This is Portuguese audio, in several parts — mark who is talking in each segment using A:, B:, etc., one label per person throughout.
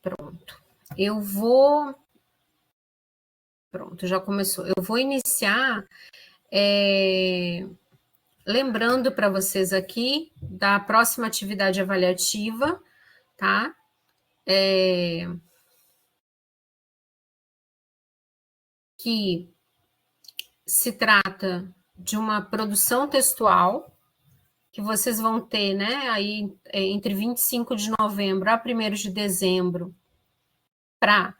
A: Pronto. Pronto, já começou. Eu vou iniciar lembrando para vocês aqui da próxima atividade avaliativa, tá? Que se trata de uma produção textual que vocês vão ter, né, aí entre 25 de novembro a 1º de dezembro, para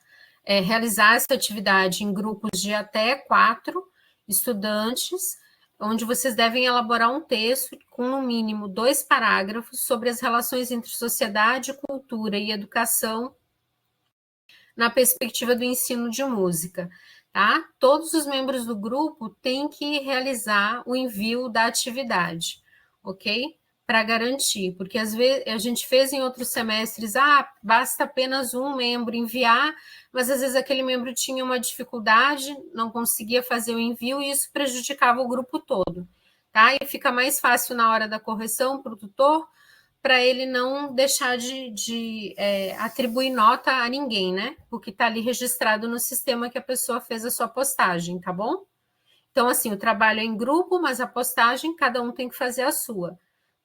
A: realizar essa atividade em grupos de até 4 estudantes, onde vocês devem elaborar um texto com, no mínimo, 2 parágrafos sobre as relações entre sociedade, cultura e educação na perspectiva do ensino de música, tá? Todos os membros do grupo têm que realizar o envio da atividade, ok? Para garantir, porque às vezes a gente fez em outros semestres, basta apenas um membro enviar, mas às vezes aquele membro tinha uma dificuldade, não conseguia fazer o envio e isso prejudicava o grupo todo, tá? E fica mais fácil na hora da correção para o tutor, para ele não deixar de atribuir nota a ninguém, né? Porque está ali registrado no sistema que a pessoa fez a sua postagem, tá bom? Então, assim, o trabalho é em grupo, mas a postagem, cada um tem que fazer a sua,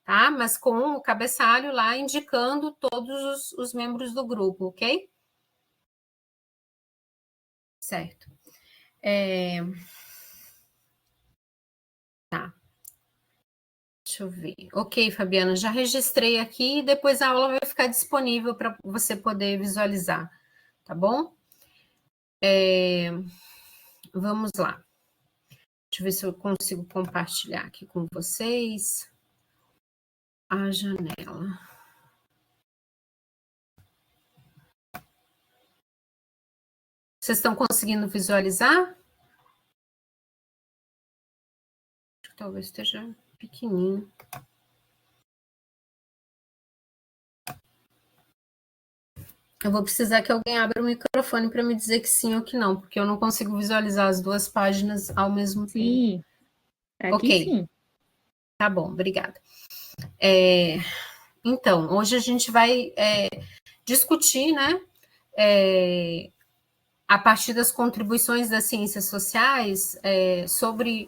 A: tá? Mas com o cabeçalho lá indicando todos os membros do grupo, ok? Certo. Tá. Deixa eu ver. Ok, Fabiana, já registrei aqui e depois a aula vai ficar disponível para você poder visualizar, tá bom? Vamos lá. Deixa eu ver se eu consigo compartilhar aqui com vocês a janela. Vocês estão conseguindo visualizar? Acho que talvez esteja pequenininho. Eu vou precisar que alguém abra o microfone para me dizer que sim ou que não, porque eu não consigo visualizar as 2 páginas ao mesmo tempo.
B: Sim, aqui okay. Sim.
A: Tá bom, obrigada. Então, hoje a gente vai discutir, né, a partir das contribuições das ciências sociais, sobre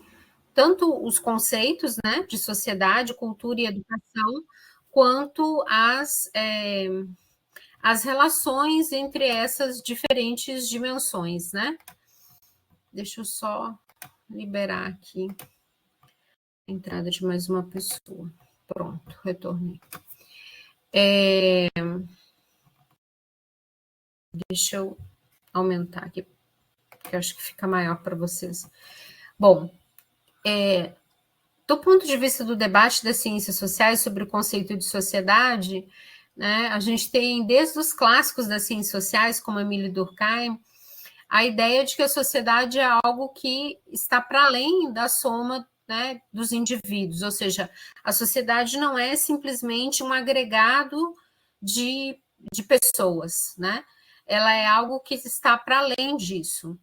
A: tanto os conceitos, né, de sociedade, cultura e educação, quanto as relações entre essas diferentes dimensões, né? Deixa eu só liberar aqui a entrada de mais uma pessoa. Pronto, retornei. Deixa eu aumentar aqui, porque eu acho que fica maior para vocês. Bom, do ponto de vista do debate das ciências sociais sobre o conceito de sociedade, né, a gente tem, desde os clássicos das ciências sociais, como Emile Durkheim, a ideia de que a sociedade é algo que está para além da soma, né, dos indivíduos, ou seja, a sociedade não é simplesmente um agregado de pessoas, né? Ela é algo que está para além disso.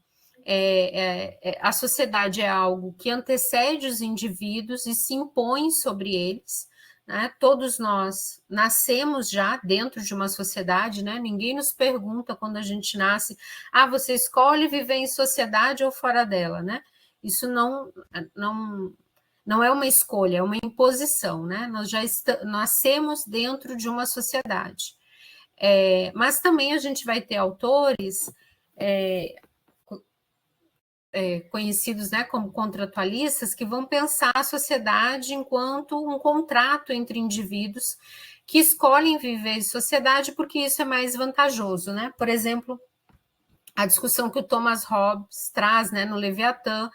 A: A sociedade é algo que antecede os indivíduos e se impõe sobre eles, né? Todos nós nascemos já dentro de uma sociedade, né? Ninguém nos pergunta quando a gente nasce, você escolhe viver em sociedade ou fora dela, né? Isso não é uma escolha, é uma imposição, né? Nós já nascemos dentro de uma sociedade. Mas também a gente vai ter autores conhecidos, né, como contratualistas, que vão pensar a sociedade enquanto um contrato entre indivíduos que escolhem viver em sociedade porque isso é mais vantajoso, né? Por exemplo, a discussão que o Thomas Hobbes traz, né, no Leviatã,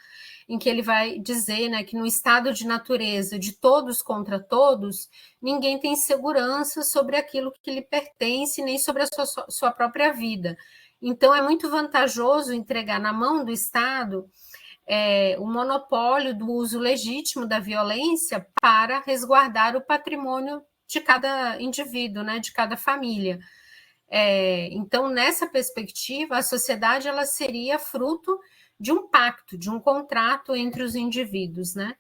A: em que ele vai dizer, né, que no estado de natureza de todos contra todos, ninguém tem segurança sobre aquilo que lhe pertence, nem sobre a sua própria vida. Então, é muito vantajoso entregar na mão do Estado o monopólio do uso legítimo da violência para resguardar o patrimônio de cada indivíduo, né, de cada família. Então, nessa perspectiva, a sociedade ela seria fruto de um pacto, de um contrato entre os indivíduos, né?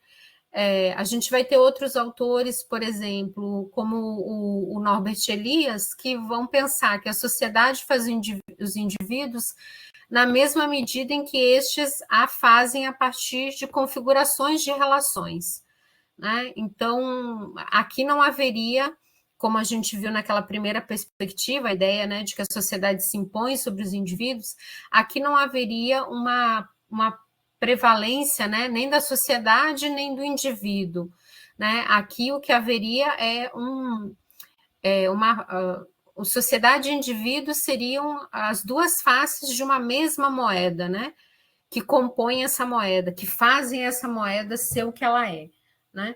A: A gente vai ter outros autores, por exemplo, como o Norbert Elias, que vão pensar que a sociedade faz os indivíduos na mesma medida em que estes a fazem a partir de configurações de relações, né? Então, aqui não haveria, como a gente viu naquela primeira perspectiva, a ideia, né, de que a sociedade se impõe sobre os indivíduos, aqui não haveria uma prevalência, né, nem da sociedade nem do indivíduo, né? Aqui o que haveria é uma sociedade e indivíduo seriam as duas faces de uma mesma moeda, né? Que compõem essa moeda, que fazem essa moeda ser o que ela é, né?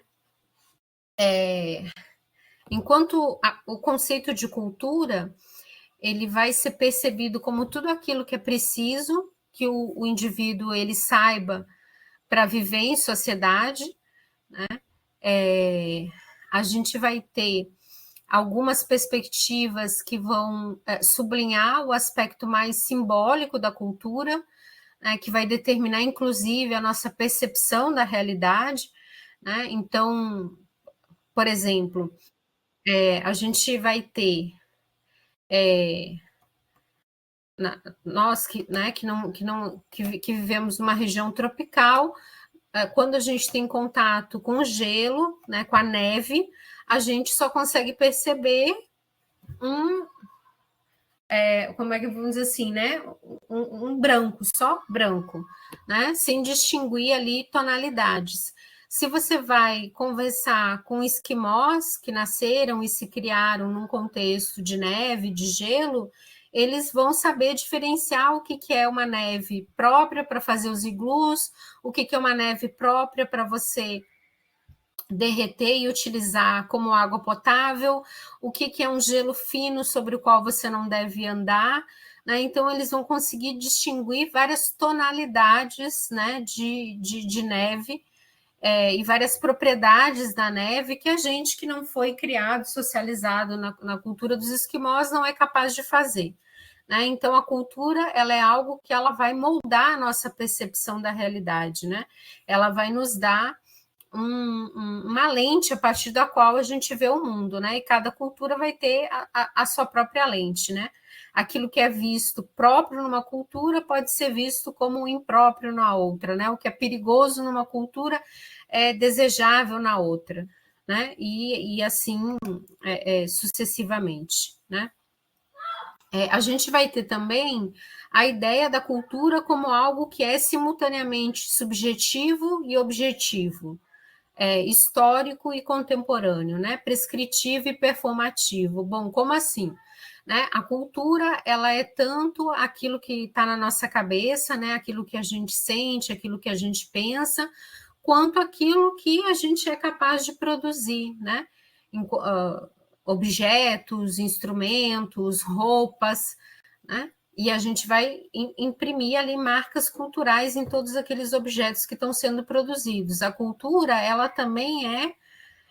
A: Enquanto o conceito de cultura ele vai ser percebido como tudo aquilo que é preciso que o indivíduo ele saiba para viver em sociedade, né? A gente vai ter algumas perspectivas que vão sublinhar o aspecto mais simbólico da cultura, né, que vai determinar, inclusive, a nossa percepção da realidade, né? Então, por exemplo, a gente vai ter nós né, que vivemos numa região tropical, quando a gente tem contato com o gelo, né, com a neve, a gente só consegue perceber como é que vamos dizer assim, né? Um branco, só branco, né? Sem distinguir ali tonalidades. Se você vai conversar com esquimós que nasceram e se criaram num contexto de neve, de gelo, eles vão saber diferenciar o que é uma neve própria para fazer os iglus, o que é uma neve própria para você derreter e utilizar como água potável, o que é um gelo fino sobre o qual você não deve andar, né? Então, eles vão conseguir distinguir várias tonalidades, né, de neve e várias propriedades da neve que a gente que não foi criado, socializado na cultura dos esquimós não é capaz de fazer. Né? Então, a cultura ela é algo que ela vai moldar a nossa percepção da realidade, né? Ela vai nos dar uma lente a partir da qual a gente vê o mundo, né? E cada cultura vai ter a sua própria lente, né? Aquilo que é visto próprio numa cultura pode ser visto como impróprio na outra, né? O que é perigoso numa cultura é desejável na outra, né? E assim sucessivamente, né? A gente vai ter também a ideia da cultura como algo que é simultaneamente subjetivo e objetivo, histórico e contemporâneo, né? Prescritivo e performativo. Bom, como assim? Né? A cultura ela é tanto aquilo que está na nossa cabeça, né? Aquilo que a gente sente, aquilo que a gente pensa, quanto aquilo que a gente é capaz de produzir, né? Objetos, instrumentos, roupas, né? E a gente vai imprimir ali marcas culturais em todos aqueles objetos que estão sendo produzidos. A cultura, ela também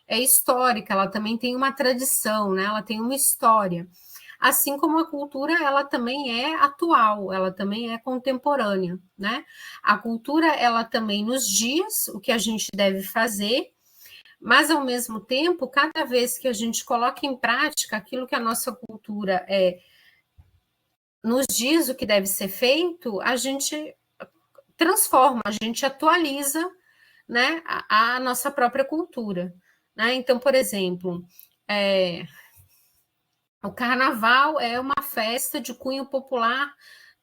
A: é histórica, ela também tem uma tradição, né? Ela tem uma história. Assim como a cultura, ela também é atual, ela também é contemporânea, né? A cultura, ela também nos diz o que a gente deve fazer, mas, ao mesmo tempo, cada vez que a gente coloca em prática aquilo que a nossa cultura nos diz o que deve ser feito, a gente transforma, a gente atualiza, né, a nossa própria cultura. Né? Então, por exemplo, o carnaval é uma festa de cunho popular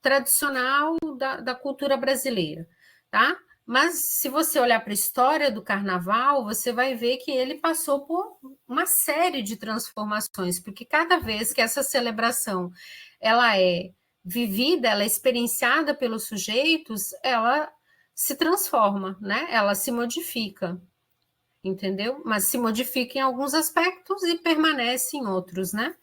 A: tradicional da cultura brasileira, tá? Mas se você olhar para a história do carnaval, você vai ver que ele passou por uma série de transformações, porque cada vez que essa celebração ela é vivida, ela é experienciada pelos sujeitos, ela se transforma, né? Ela se modifica, entendeu? Mas se modifica em alguns aspectos e permanece em outros, né?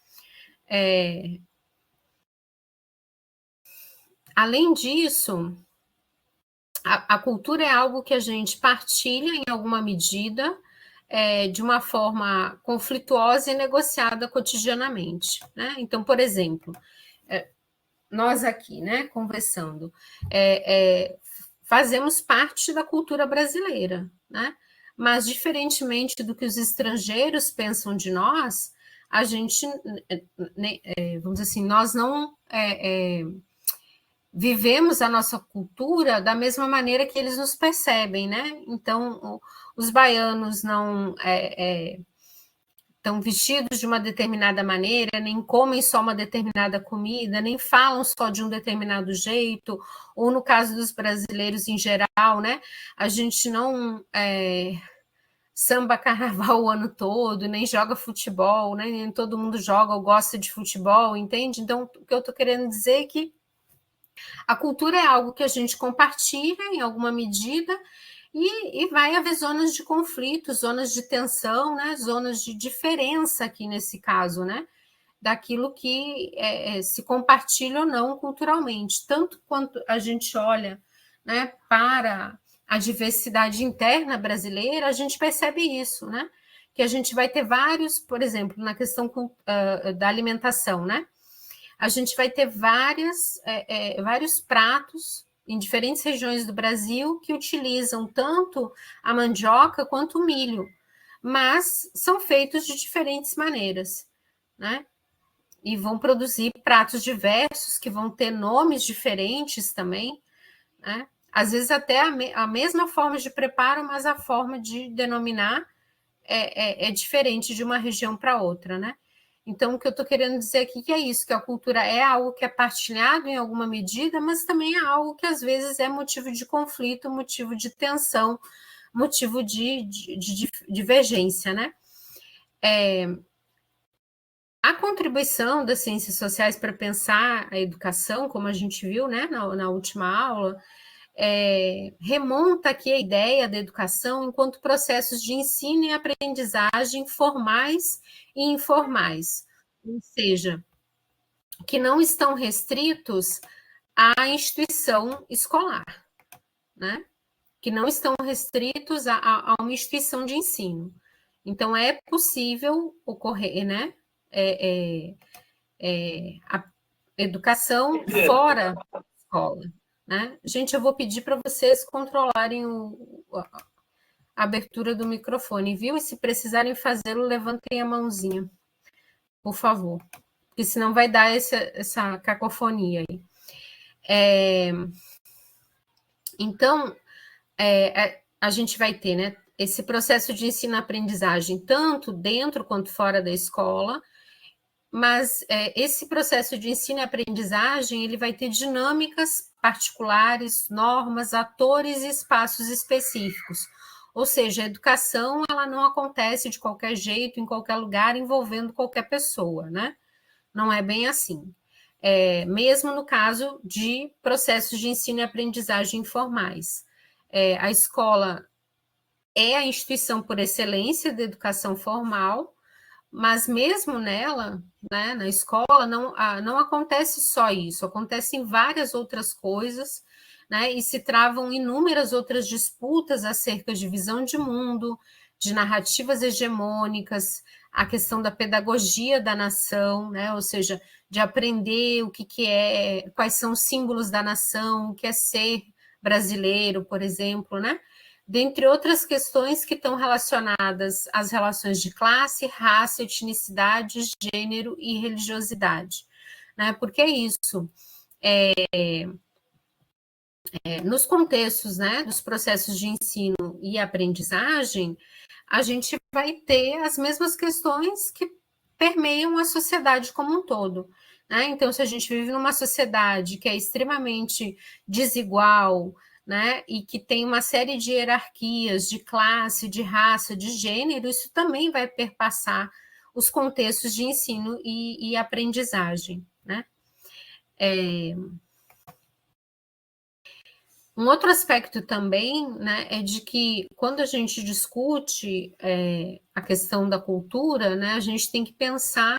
A: Além disso, a cultura é algo que a gente partilha em alguma medida, de uma forma conflituosa e negociada cotidianamente. Né? Então, por exemplo, nós aqui, né, conversando, fazemos parte da cultura brasileira. Né? mas diferentemente do que os estrangeiros pensam de nós, a gente, vamos dizer assim, nós não vivemos a nossa cultura da mesma maneira que eles nos percebem, né? Então, os baianos não estão vestidos de uma determinada maneira, nem comem só uma determinada comida, nem falam só de um determinado jeito, ou no caso dos brasileiros em geral, né? A gente não samba carnaval o ano todo, nem joga futebol, né? Nem todo mundo joga ou gosta de futebol, entende? Então, o que eu estou querendo dizer é que a cultura é algo que a gente compartilha em alguma medida e vai haver zonas de conflito, zonas de tensão, né? Zonas de diferença aqui nesse caso, né? Daquilo que se compartilha ou não culturalmente. Tanto quanto a gente olha, né, para a diversidade interna brasileira, a gente percebe isso, né? Que a gente vai ter vários, por exemplo, na questão da alimentação, né? A gente vai ter vários pratos em diferentes regiões do Brasil que utilizam tanto a mandioca quanto o milho, mas são feitos de diferentes maneiras, né? E vão produzir pratos diversos que vão ter nomes diferentes também, né? Às vezes até a mesma forma de preparo, mas a forma de denominar é diferente de uma região para outra, né? Então, o que eu estou querendo dizer aqui que é isso, que a cultura é algo que é partilhado em alguma medida, mas também é algo que às vezes é motivo de conflito, motivo de tensão, motivo de divergência, né? A contribuição das ciências sociais para pensar a educação, como a gente viu, né, na última aula, remonta aqui a ideia da educação enquanto processos de ensino e aprendizagem formais e informais, ou seja, que não estão restritos à instituição escolar, né? Que não estão restritos a uma instituição de ensino. Então, é possível ocorrer, né? A educação fora da escola, né? Gente, eu vou pedir para vocês controlarem a abertura do microfone, viu? E se precisarem fazê-lo, levantem a mãozinha, por favor, porque senão vai dar essa cacofonia aí. Então, a gente vai ter, né, esse processo de ensino-aprendizagem tanto dentro quanto fora da escola, mas esse processo de ensino e aprendizagem ele vai ter dinâmicas particulares, normas, atores e espaços específicos. Ou seja, a educação ela não acontece de qualquer jeito, em qualquer lugar, envolvendo qualquer pessoa, né? Não é bem assim. Mesmo no caso de processos de ensino e aprendizagem informais. A escola é a instituição por excelência da educação formal, mas mesmo nela, né, na escola, não acontece só isso, acontecem várias outras coisas, né, e se travam inúmeras outras disputas acerca de visão de mundo, de narrativas hegemônicas, a questão da pedagogia da nação, né, ou seja, de aprender o que é, quais são os símbolos da nação, o que é ser brasileiro, por exemplo, né? Dentre outras questões que estão relacionadas às relações de classe, raça, etnicidade, gênero e religiosidade. Né? Porque é isso. Nos contextos, né, dos processos de ensino e aprendizagem, a gente vai ter as mesmas questões que permeiam a sociedade como um todo. Né? Então, se a gente vive numa sociedade que é extremamente desigual, né, e que tem uma série de hierarquias de classe, de raça, de gênero, isso também vai perpassar os contextos de ensino e aprendizagem. Né? Um outro aspecto também, né, é de que quando a gente discute a questão da cultura, né, a gente tem que pensar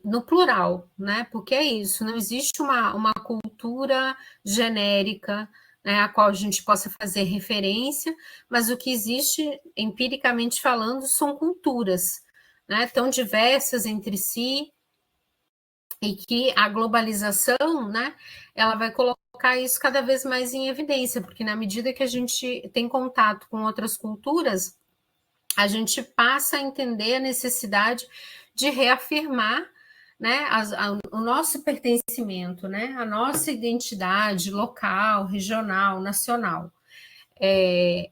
A: no plural, né, porque é isso, não existe uma cultura genérica, né, a qual a gente possa fazer referência, mas o que existe, empiricamente falando, são culturas, né, tão diversas entre si, e que a globalização, né, ela vai colocar isso cada vez mais em evidência, porque na medida que a gente tem contato com outras culturas, a gente passa a entender a necessidade de reafirmar, né, o nosso pertencimento, né, a nossa identidade local, regional, nacional.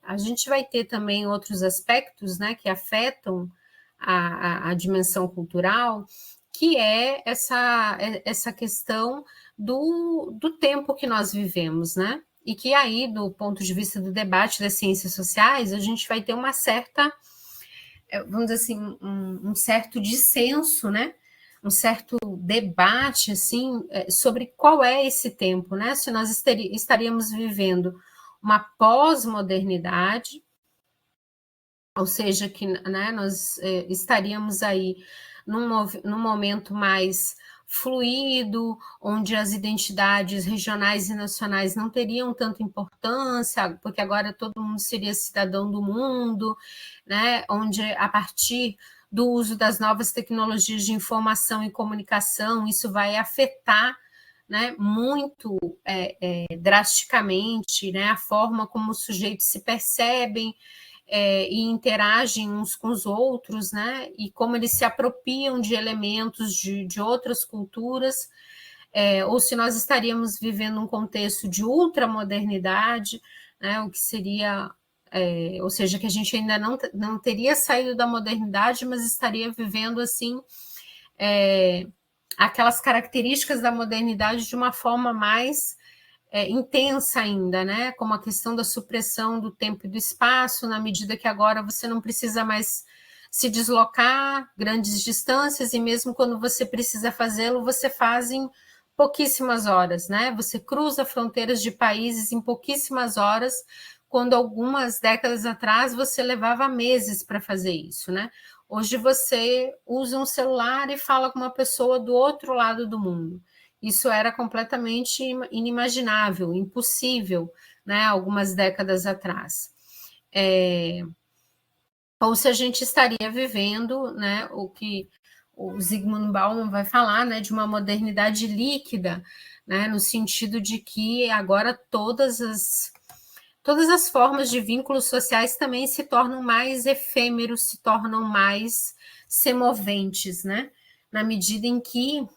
A: A gente vai ter também outros aspectos, né, que afetam a dimensão cultural, que é essa questão do tempo que nós vivemos, né? E que aí, do ponto de vista do debate das ciências sociais, a gente vai ter uma certa, vamos dizer assim, um certo dissenso, né? Um certo debate, assim, sobre qual é esse tempo, né? Se nós estaríamos vivendo uma pós-modernidade, ou seja, que, né, nós estaríamos aí num momento mais fluido, onde as identidades regionais e nacionais não teriam tanta importância, porque agora todo mundo seria cidadão do mundo, né, onde a partir do uso das novas tecnologias de informação e comunicação, isso vai afetar, né, muito drasticamente, né, a forma como os sujeitos se percebem, e interagem uns com os outros, né? E como eles se apropriam de elementos de outras culturas, ou se nós estaríamos vivendo um contexto de ultramodernidade, né? O que seria, ou seja, que a gente ainda não teria saído da modernidade, mas estaria vivendo assim aquelas características da modernidade de uma forma mais intensa ainda, né? Como a questão da supressão do tempo e do espaço, na medida que agora você não precisa mais se deslocar grandes distâncias, e mesmo quando você precisa fazê-lo, você faz em pouquíssimas horas, né? Você cruza fronteiras de países em pouquíssimas horas, quando algumas décadas atrás você levava meses para fazer isso, né? Hoje você usa um celular e fala com uma pessoa do outro lado do mundo. Isso era completamente inimaginável, impossível, né, algumas décadas atrás. Ou se a gente estaria vivendo, né, o que o Zygmunt Bauman vai falar, né, de uma modernidade líquida, né, no sentido de que agora todas as formas de vínculos sociais também se tornam mais efêmeros, se tornam mais semoventes, né, na medida em que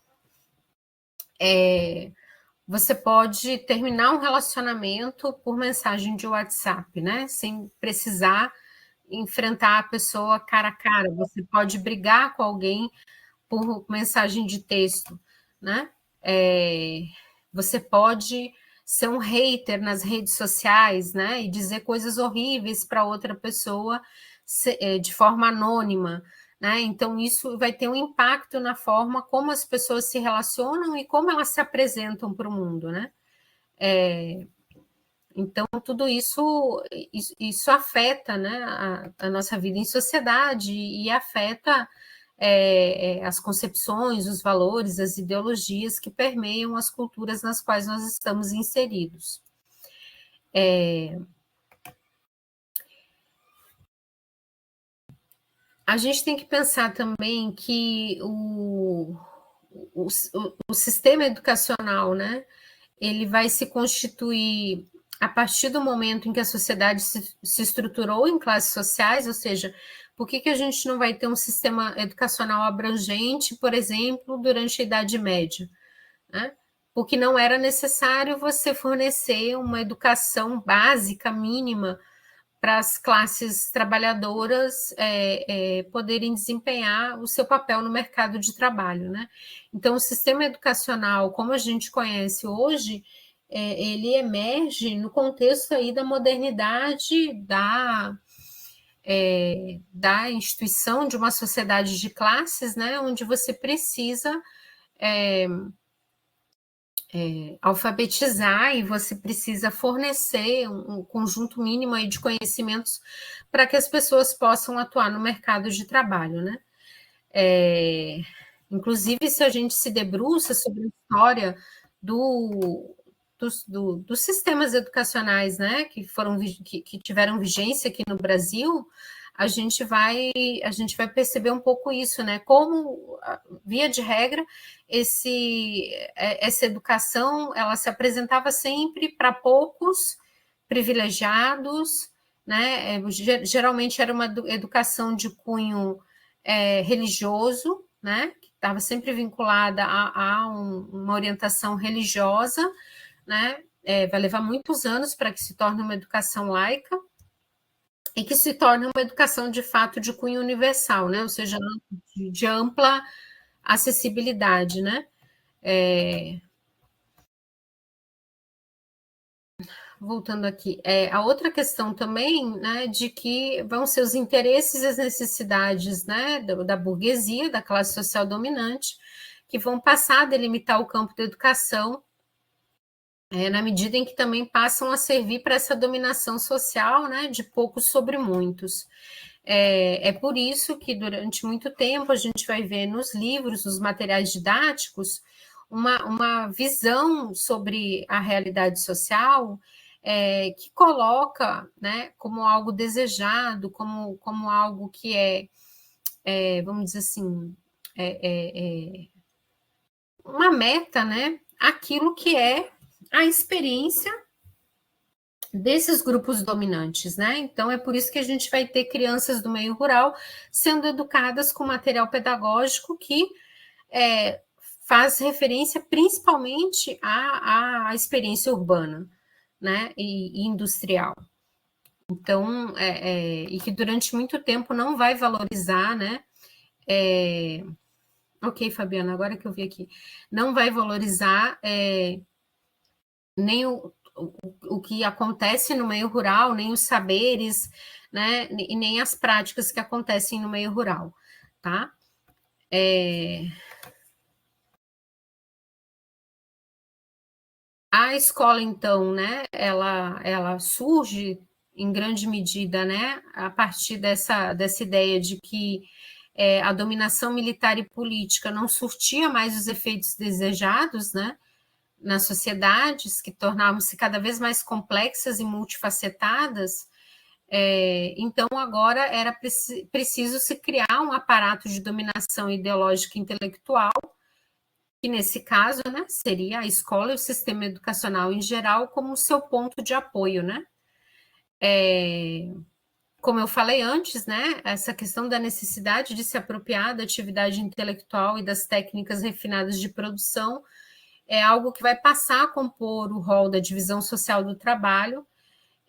A: você pode terminar um relacionamento por mensagem de WhatsApp, né? Sem precisar enfrentar a pessoa cara a cara. Você pode brigar com alguém por mensagem de texto, né? Você pode ser um hater nas redes sociais, né? E dizer coisas horríveis para outra pessoa de forma anônima. Né? Então, isso vai ter um impacto na forma como as pessoas se relacionam e como elas se apresentam para o mundo. Né? Então, tudo isso afeta, né, a nossa vida em sociedade e afeta as concepções, os valores, as ideologias que permeiam as culturas nas quais nós estamos inseridos. A gente tem que pensar também que o sistema educacional, né, ele vai se constituir a partir do momento em que a sociedade se estruturou em classes sociais, ou seja, por que a gente não vai ter um sistema educacional abrangente, por exemplo, durante a Idade Média? Né? Porque não era necessário você fornecer uma educação básica, mínima, para as classes trabalhadoras poderem desempenhar o seu papel no mercado de trabalho. Né? Então, o sistema educacional, como a gente conhece hoje, ele emerge no contexto aí da modernidade, da instituição de uma sociedade de classes, né, onde você precisa alfabetizar e você precisa fornecer um conjunto mínimo aí de conhecimentos para que as pessoas possam atuar no mercado de trabalho, né? Inclusive, se a gente se debruça sobre a história dos sistemas educacionais, né, que tiveram vigência aqui no Brasil, a gente vai perceber um pouco isso, né? Como, via de regra, essa educação ela se apresentava sempre para poucos privilegiados, né? Geralmente era uma educação de cunho religioso, né? Que estava sempre vinculada a uma orientação religiosa, né? Vai levar muitos anos para que se torne uma educação laica e que se torne uma educação de fato de cunho universal, né? Ou seja, de ampla acessibilidade, né? Voltando aqui, a outra questão também, né, de que vão ser os interesses e as necessidades, né, da burguesia, da classe social dominante, que vão passar a delimitar o campo da educação, na medida em que também passam a servir para essa dominação social, né, de poucos sobre muitos. É por isso que durante muito tempo a gente vai ver nos livros, nos materiais didáticos, uma visão sobre a realidade social que coloca, né, como algo desejado, como algo que vamos dizer assim, uma meta, né, aquilo que é a experiência desses grupos dominantes, né? Então é por isso que a gente vai ter crianças do meio rural sendo educadas com material pedagógico que faz referência principalmente à experiência urbana, né? E industrial. Então, e que durante muito tempo não vai valorizar, né? Ok, Fabiana, agora que eu vi aqui, não vai valorizar nem o que acontece no meio rural, nem os saberes, né, e nem as práticas que acontecem no meio rural, tá? A escola, então, né, ela surge em grande medida, né, a partir dessa ideia de que a dominação militar e política não surtia mais os efeitos desejados, né, nas sociedades, que tornavam-se cada vez mais complexas e multifacetadas. Então, agora era preciso se criar um aparato de dominação ideológica e intelectual, que nesse caso, né, seria a escola e o sistema educacional em geral como seu ponto de apoio, né? Como eu falei antes, né, essa questão da necessidade de se apropriar da atividade intelectual e das técnicas refinadas de produção é algo que vai passar a compor o rol da divisão social do trabalho,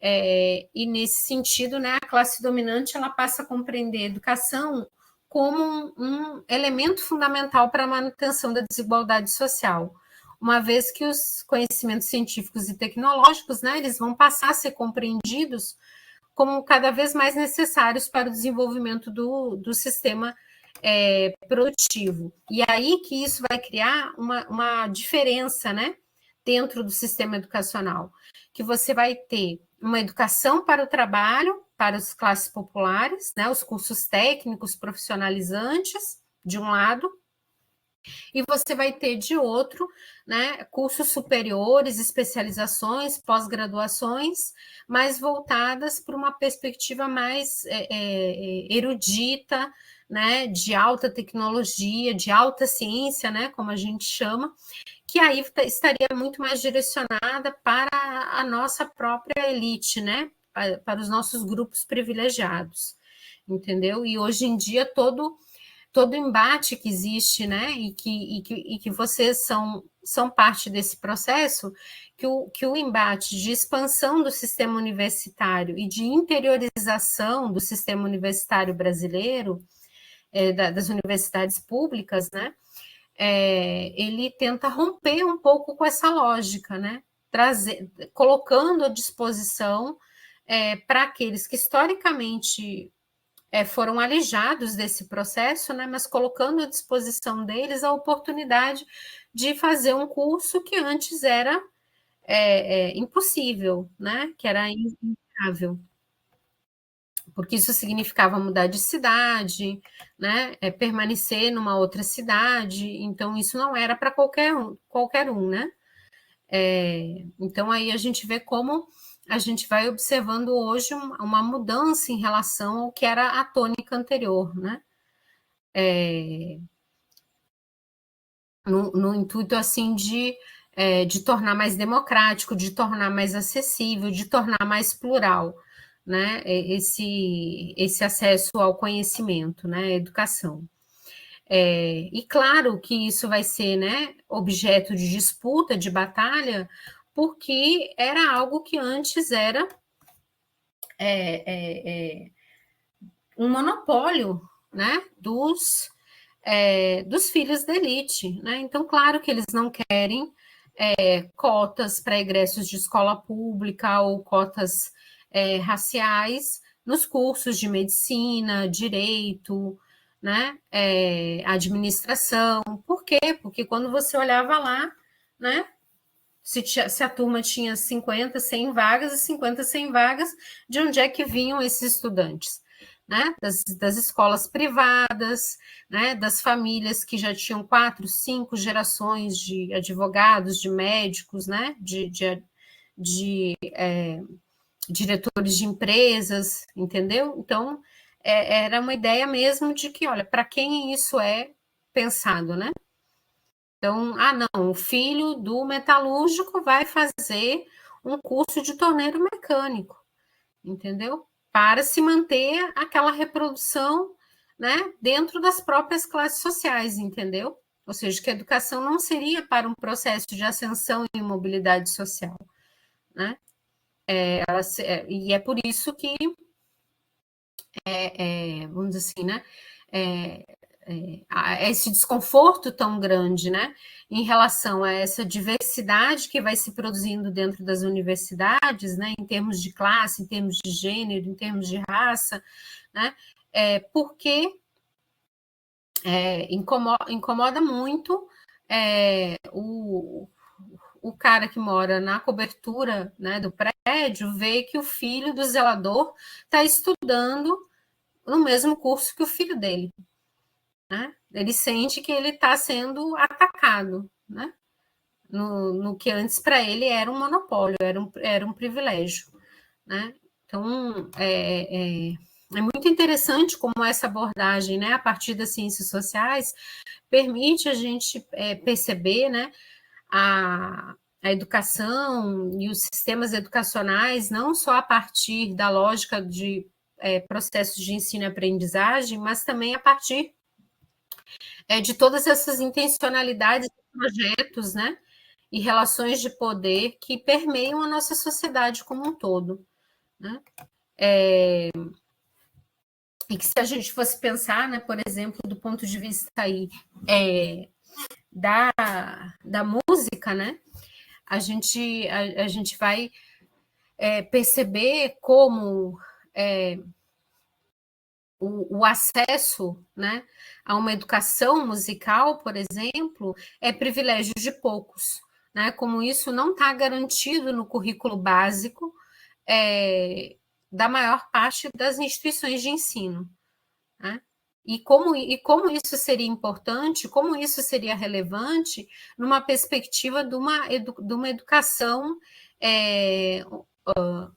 A: e nesse sentido, né, a classe dominante ela passa a compreender a educação como um elemento fundamental para a manutenção da desigualdade social, uma vez que os conhecimentos científicos e tecnológicos, né, eles vão passar a ser compreendidos como cada vez mais necessários para o desenvolvimento do sistema produtivo. E aí que isso vai criar uma diferença, né, dentro do sistema educacional, que você vai ter uma educação para o trabalho, para as classes populares, né, os cursos técnicos profissionalizantes, de um lado, e você vai ter de outro, né, cursos superiores, especializações, pós-graduações, mais voltadas para uma perspectiva mais erudita, né, de alta tecnologia, de alta ciência, né, como a gente chama, que aí estaria muito mais direcionada para a nossa própria elite, né, para os nossos grupos privilegiados, entendeu? E hoje em dia todo embate que existe, né, e que vocês são parte desse processo, que o embate de expansão do sistema universitário e de interiorização do sistema universitário brasileiro, das universidades públicas, né, ele tenta romper um pouco com essa lógica, né, colocando à disposição para aqueles que historicamente foram alijados desse processo, né, mas colocando à disposição deles a oportunidade de fazer um curso que antes era impossível, né, que era inviável, porque isso significava mudar de cidade, né, permanecer numa outra cidade, então isso não era para qualquer um, né? Então aí a gente vê como a gente vai observando hoje uma mudança em relação ao que era a tônica anterior, né? No intuito assim de tornar mais democrático, de tornar mais acessível, de tornar mais plural, né? Esse acesso ao conhecimento, né? A educação. E claro que isso vai ser, né, objeto de disputa, de batalha, porque era algo que antes era um monopólio, né, dos filhos da elite, né? Então, claro que eles não querem cotas para egressos de escola pública ou cotas raciais nos cursos de medicina, direito, né? Administração. Por quê? Porque quando você olhava lá, né? Se a turma tinha 50, 100 vagas, e 50, 100 vagas, de onde é que vinham esses estudantes? Né? Das escolas privadas, né? Das famílias que já tinham 4, 5 gerações de advogados, de médicos, né? De diretores de empresas, entendeu? Então, era uma ideia mesmo de que, olha, para quem isso é pensado, né? Então, não, o filho do metalúrgico vai fazer um curso de torneiro mecânico, entendeu? Para se manter aquela reprodução, né, dentro das próprias classes sociais, entendeu? Ou seja, que a educação não seria para um processo de ascensão e mobilidade social, né? E é por isso que, vamos dizer assim, né, esse desconforto tão grande, né, em relação a essa diversidade que vai se produzindo dentro das universidades, né, em termos de classe, em termos de gênero, em termos de raça, né, porque incomoda muito o cara que mora na cobertura, né, do prédio ver que o filho do zelador está estudando no mesmo curso que o filho dele. Né? Ele sente que ele está sendo atacado, né? No que antes para ele era um monopólio, era um privilégio. Né? Então, é muito interessante como essa abordagem, né, a partir das ciências sociais, permite a gente perceber, né, a educação e os sistemas educacionais, não só a partir da lógica de processos de ensino e aprendizagem, mas também a partir de todas essas intencionalidades, projetos, né, e relações de poder que permeiam a nossa sociedade como um todo, né? E que se a gente fosse pensar, né, por exemplo, do ponto de vista aí da música, né, a gente vai perceber como o acesso, né, a uma educação musical, por exemplo, é privilégio de poucos, né? Como isso não está garantido no currículo básico da maior parte das instituições de ensino, né? E como isso seria importante, como isso seria relevante numa perspectiva de uma educação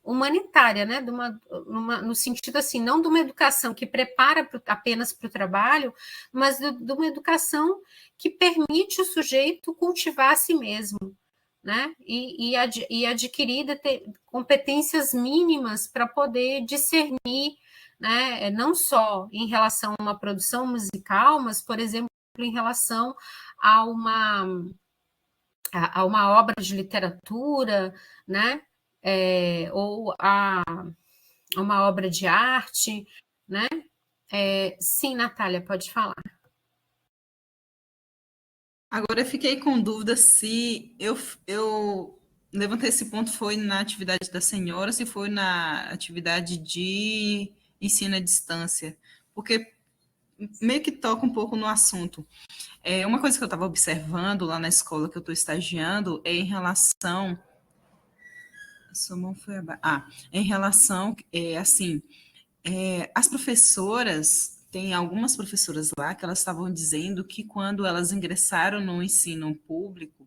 A: humanitária, né? No sentido assim, não de uma educação que prepara apenas para o trabalho, mas de uma educação que permite o sujeito cultivar a si mesmo, né? E adquirir competências mínimas para poder discernir, né? Não só em relação a uma produção musical, mas, por exemplo, em relação a uma obra de literatura, né? Ou a uma obra de arte, né? Sim, Natália, pode falar.
C: Agora eu fiquei com dúvida se eu levantei esse ponto foi na atividade da senhora, se foi na atividade de ensino à distância, porque meio que toca um pouco no assunto. Uma coisa que eu estava observando lá na escola que eu estou estagiando é em relação. Sua mão foi em relação, assim, as professoras, tem algumas professoras lá que elas estavam dizendo que quando elas ingressaram no ensino público,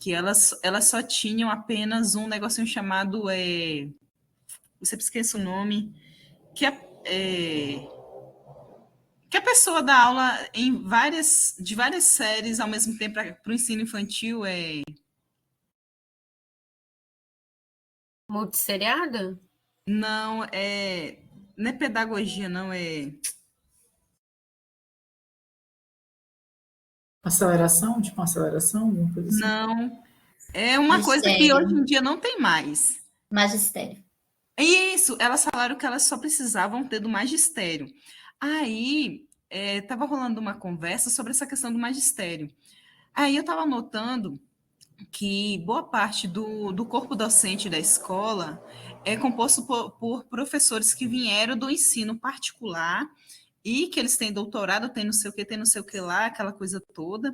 C: que elas só tinham apenas um negocinho chamado, eu sempre esqueço o nome, que que a pessoa dá aula de várias séries ao mesmo tempo para o ensino infantil.
A: Multisseriada?
C: Não, não é pedagogia, não,
D: Aceleração? Tipo uma aceleração? Alguma coisa assim?
C: Não, é uma coisa que
B: Magistério.
C: hoje em dia não tem mais.
B: Magistério.
C: Isso, elas falaram que elas só precisavam ter do magistério. Aí, estava rolando uma conversa sobre essa questão do magistério. Aí eu estava notando que boa parte do corpo docente da escola é composto por professores que vieram do ensino particular e que eles têm doutorado, tem não sei o que, tem não sei o que lá, aquela coisa toda.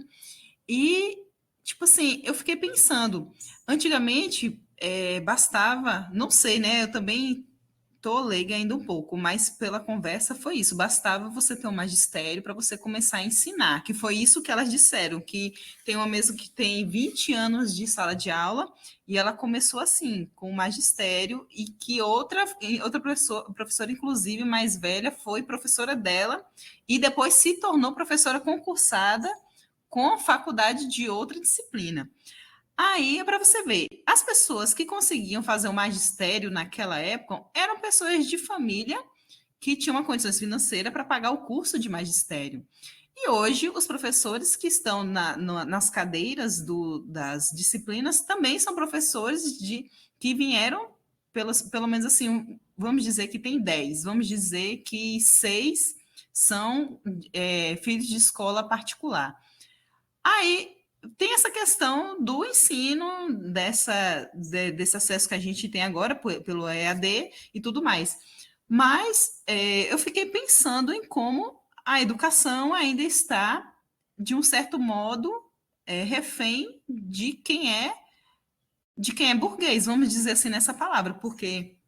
C: E, tipo assim, eu fiquei pensando, antigamente bastava, não sei, né? Eu também tô leiga ainda um pouco, mas pela conversa foi isso. Bastava você ter um magistério para você começar a ensinar, que foi isso que elas disseram, que tem uma mesma que tem 20 anos de sala de aula, e ela começou assim, com o magistério, e que outra professora, inclusive mais velha, foi professora dela, e depois se tornou professora concursada com a faculdade de outra disciplina. Aí é para você ver, as pessoas que conseguiam fazer o magistério naquela época eram pessoas de família que tinham uma condições financeiras para pagar o curso de magistério. E hoje, os professores que estão nas cadeiras das disciplinas também são professores que vieram, pelo menos assim, vamos dizer que tem 10, vamos dizer que 6 são filhos de escola particular. Aí tem essa questão do ensino, desse acesso que a gente tem agora pelo EAD e tudo mais. Mas eu fiquei pensando em como a educação ainda está, de um certo modo, refém de quem é burguês, vamos dizer assim nessa palavra, porque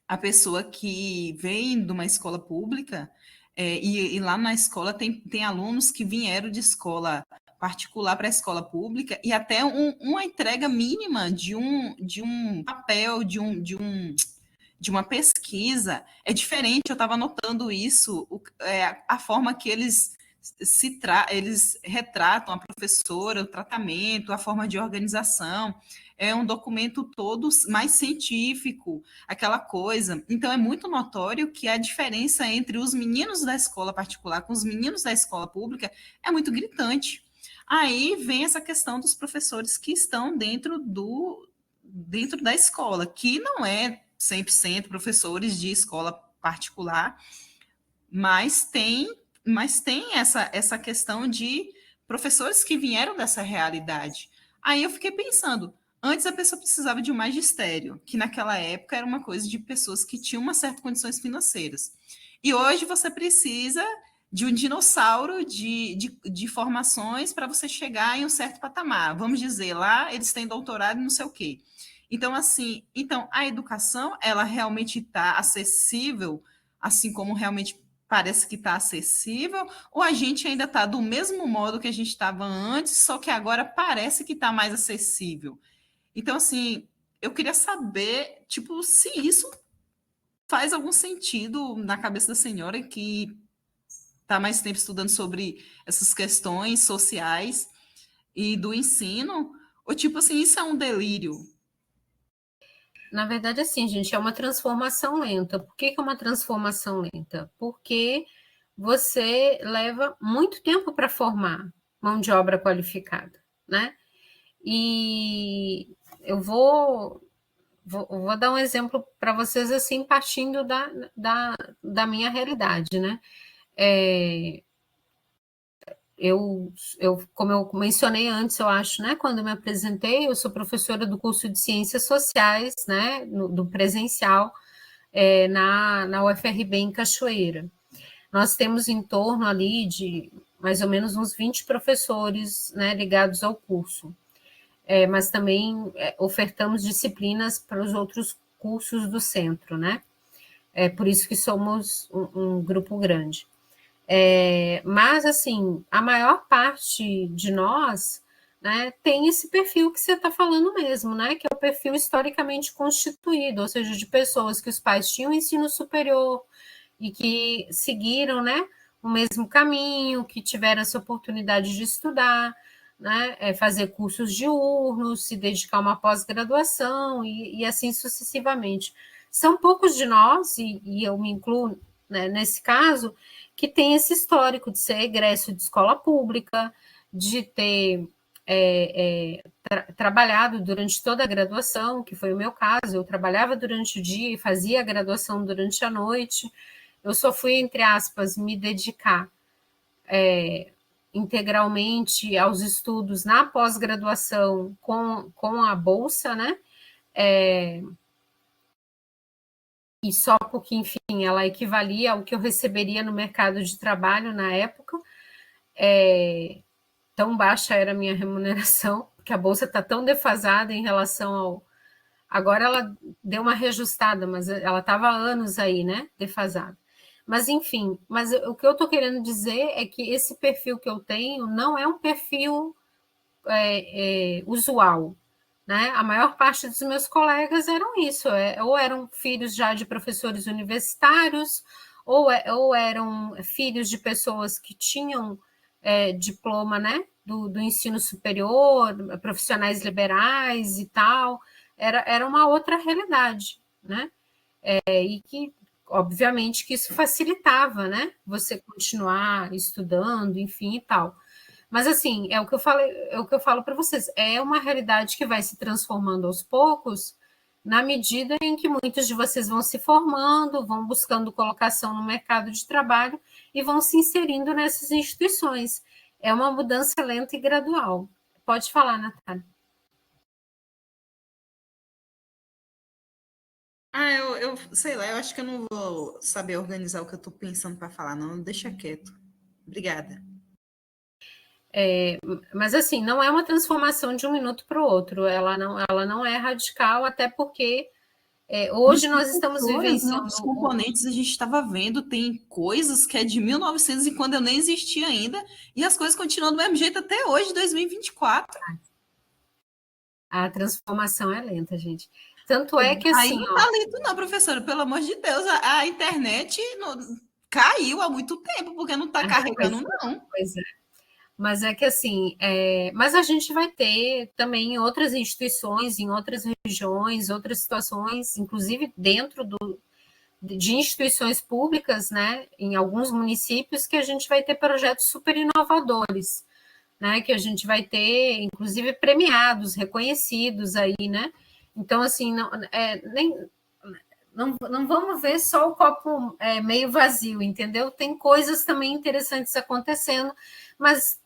C: a pessoa que vem de uma escola pública, e lá na escola tem alunos que vieram de escola particular para a escola pública, e até uma entrega mínima de um papel, de uma pesquisa é diferente. Eu estava notando isso, a forma que eles retratam a professora, o tratamento, a forma de organização. É um documento todo mais científico, aquela coisa. Então, é muito notório que a diferença entre os meninos da escola particular com os meninos da escola pública é muito gritante. Aí vem essa questão dos professores que estão dentro da escola, que não é 100% professores de escola particular, mas tem essa questão de professores que vieram dessa realidade. Aí eu fiquei pensando, antes a pessoa precisava de um magistério, que naquela época era uma coisa de pessoas que tinham uma certa condições financeiras. E hoje você precisa de um dinossauro de formações para você chegar em um certo patamar. Vamos dizer, lá eles têm doutorado e não sei o quê. Então, assim, a educação, ela realmente está acessível, assim como realmente parece que está acessível, ou a gente ainda está do mesmo modo que a gente estava antes, só que agora parece que está mais acessível. Então, assim, eu queria saber, tipo, se isso faz algum sentido na cabeça da senhora que está mais tempo estudando sobre essas questões sociais e do ensino, ou tipo assim, isso é um delírio?
A: Na verdade, assim, gente, é uma transformação lenta. Por que é uma transformação lenta? Porque você leva muito tempo para formar mão de obra qualificada, né? E eu vou dar um exemplo para vocês, assim, partindo da minha realidade, né? Como eu mencionei antes, eu acho, né? Quando eu me apresentei, eu sou professora do curso de Ciências Sociais, né? Do presencial, na UFRB em Cachoeira. Nós temos em torno ali de mais ou menos uns 20 professores, né, ligados ao curso. Mas também ofertamos disciplinas para os outros cursos do centro, né? É por isso que somos um grupo grande. Mas, assim, a maior parte de nós né, tem esse perfil que você está falando mesmo, né, que é o perfil historicamente constituído, ou seja, de pessoas que os pais tinham ensino superior e que seguiram, né, o mesmo caminho, que tiveram essa oportunidade de estudar, né, fazer cursos diurnos, se dedicar a uma pós-graduação e assim sucessivamente. São poucos de nós, e eu me incluo, né, nesse caso, que tem esse histórico de ser egresso de escola pública, de ter trabalhado durante toda a graduação, que foi o meu caso, eu trabalhava durante o dia e fazia a graduação durante a noite. Eu só fui, entre aspas, me dedicar integralmente aos estudos na pós-graduação com a bolsa, né? E só porque, enfim, ela equivalia ao que eu receberia no mercado de trabalho na época. Tão baixa era a minha remuneração, porque a bolsa está tão defasada em relação ao. Agora ela deu uma reajustada, mas ela estava há anos aí, né? Defasada. Mas, enfim, mas o que eu estou querendo dizer é que esse perfil que eu tenho não é um perfil usual. Né? A maior parte dos meus colegas eram isso, ou eram filhos já de professores universitários, ou eram filhos de pessoas que tinham diploma, né, do ensino superior, profissionais liberais e tal. Era uma outra realidade, né? E que, obviamente, que isso facilitava, né? Você continuar estudando, enfim, e tal. Mas assim, é o que eu falo para vocês, é uma realidade que vai se transformando aos poucos, na medida em que muitos de vocês vão se formando, vão buscando colocação no mercado de trabalho e vão se inserindo nessas instituições. É uma mudança lenta e gradual. Pode falar, Natália.
C: Eu sei lá, eu acho que eu não vou saber organizar o que eu estou pensando para falar, não. Deixa quieto. Obrigada.
A: Mas assim, não é uma transformação de um minuto para o outro, ela não é radical, até porque hoje nós estamos vivenciando.
C: Os componentes a gente estava vendo, tem coisas que é de 1900 e quando eu nem existia ainda, e as coisas continuam do mesmo jeito até hoje, 2024.
A: A transformação é lenta, gente. Tanto é que assim.
C: Aí não tá lento, não, professora, pelo amor de Deus, a internet caiu há muito tempo, porque não está carregando, não.
A: Pois é. Mas é que assim, mas a gente vai ter também em outras instituições, em outras regiões, outras situações, inclusive dentro de instituições públicas, né, em alguns municípios, que a gente vai ter projetos super inovadores, né, que a gente vai ter, inclusive, premiados, reconhecidos aí, né? Então, assim, não vamos ver só o copo meio vazio, entendeu? Tem coisas também interessantes acontecendo, mas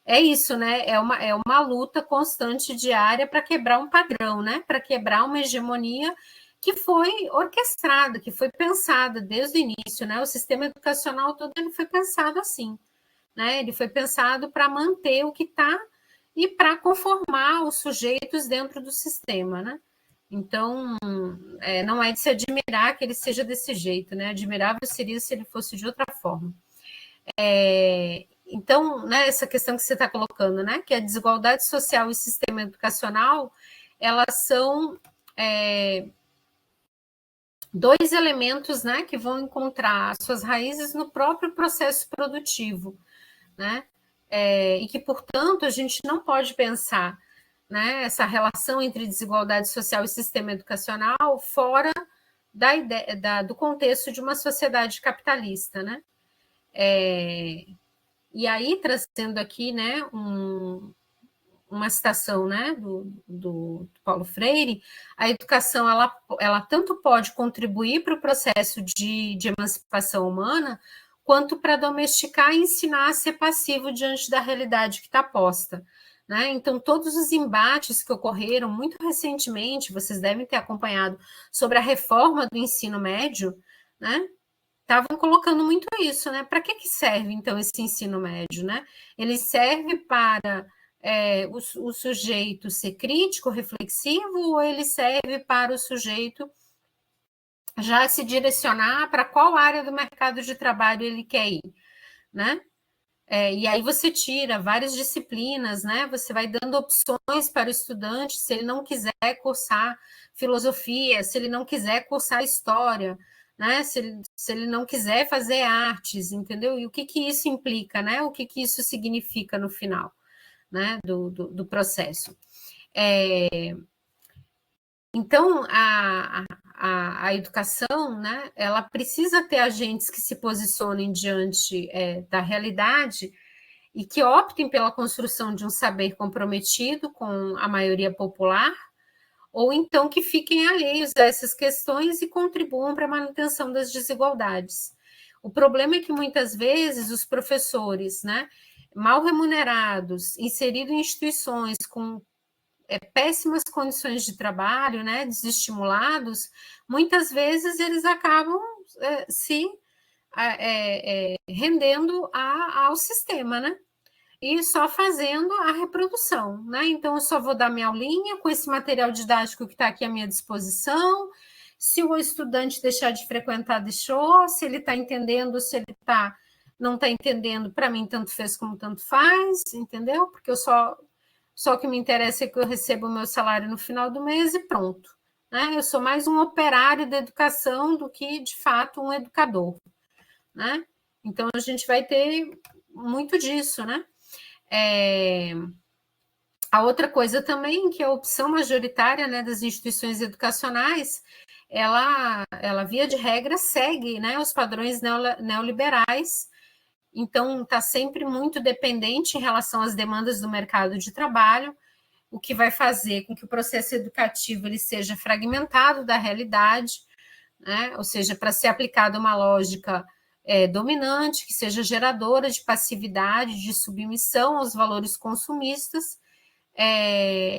A: é isso, né? É uma luta constante, diária, para quebrar um padrão, né? Para quebrar uma hegemonia que foi orquestrada, que foi pensada desde o início, né? O sistema educacional todo ele foi pensado assim, né? Ele foi pensado para manter o que está e para conformar os sujeitos dentro do sistema, né? Então, não é de se admirar que ele seja desse jeito, né? Admirável seria se ele fosse de outra forma. Então, né, essa questão que você está colocando, né, que a desigualdade social e o sistema educacional, elas são dois elementos, né, que vão encontrar suas raízes no próprio processo produtivo, né, e que, portanto, a gente não pode pensar, né, essa relação entre desigualdade social e sistema educacional fora da ideia, do contexto de uma sociedade capitalista, né? E aí, trazendo aqui, né, uma citação, né, do Paulo Freire, a educação, ela tanto pode contribuir para o processo de emancipação humana, quanto para domesticar e ensinar a ser passivo diante da realidade que está posta. Né? Então, todos os embates que ocorreram muito recentemente, vocês devem ter acompanhado, sobre a reforma do ensino médio, né? Estavam colocando muito isso, né? Para que serve, então, esse ensino médio, né? Ele serve para o sujeito ser crítico, reflexivo, ou ele serve para o sujeito já se direcionar para qual área do mercado de trabalho ele quer ir, né? E aí você tira várias disciplinas, né? Você vai dando opções para o estudante, se ele não quiser cursar filosofia, se ele não quiser cursar história, né? Se ele não quiser fazer artes, entendeu? E o que isso implica, né? O que isso significa no final, né? Do processo. Então, a educação, né, ela precisa ter agentes que se posicionem diante da realidade e que optem pela construção de um saber comprometido com a maioria popular, ou então que fiquem alheios a essas questões e contribuam para a manutenção das desigualdades. O problema é que muitas vezes os professores, né, mal remunerados, inseridos em instituições com péssimas condições de trabalho, né, desestimulados, muitas vezes eles acabam se rendendo ao sistema, né? E só fazendo a reprodução, né? Então, eu só vou dar minha aulinha com esse material didático que está aqui à minha disposição. Se o estudante deixar de frequentar, deixou. Se ele está entendendo, se ele não está entendendo, para mim, tanto fez como tanto faz, entendeu? Porque eu só o que me interessa é que eu recebo o meu salário no final do mês e pronto. Né? Eu sou mais um operário da educação do que, de fato, um educador. Né? Então, a gente vai ter muito disso, né? A outra coisa também, que a opção majoritária, né, das instituições educacionais, ela via de regra, segue, né, os padrões neoliberais. Então, está sempre muito dependente em relação às demandas do mercado de trabalho, o que vai fazer com que o processo educativo ele seja fragmentado da realidade, né? Ou seja, para ser aplicada uma lógica dominante, que seja geradora de passividade, de submissão aos valores consumistas,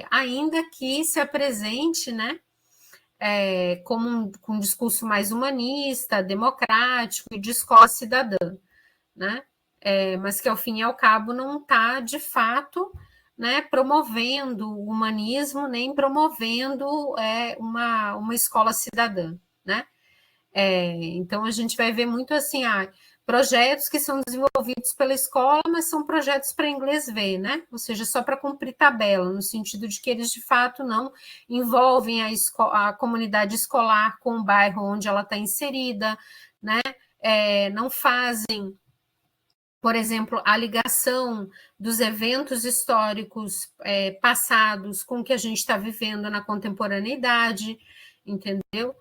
A: ainda que se apresente, né, com um discurso mais humanista, democrático e de escola cidadã, né? Mas que, ao fim e ao cabo, não está, de fato, né, promovendo o humanismo, nem promovendo uma escola cidadã, né? Então, a gente vai ver muito assim, projetos que são desenvolvidos pela escola, mas são projetos para inglês ver, né? Ou seja, só para cumprir tabela, no sentido de que eles, de fato, não envolvem a comunidade escolar com o bairro onde ela está inserida, né? Não fazem, por exemplo, a ligação dos eventos históricos passados com o que a gente está vivendo na contemporaneidade, entendeu?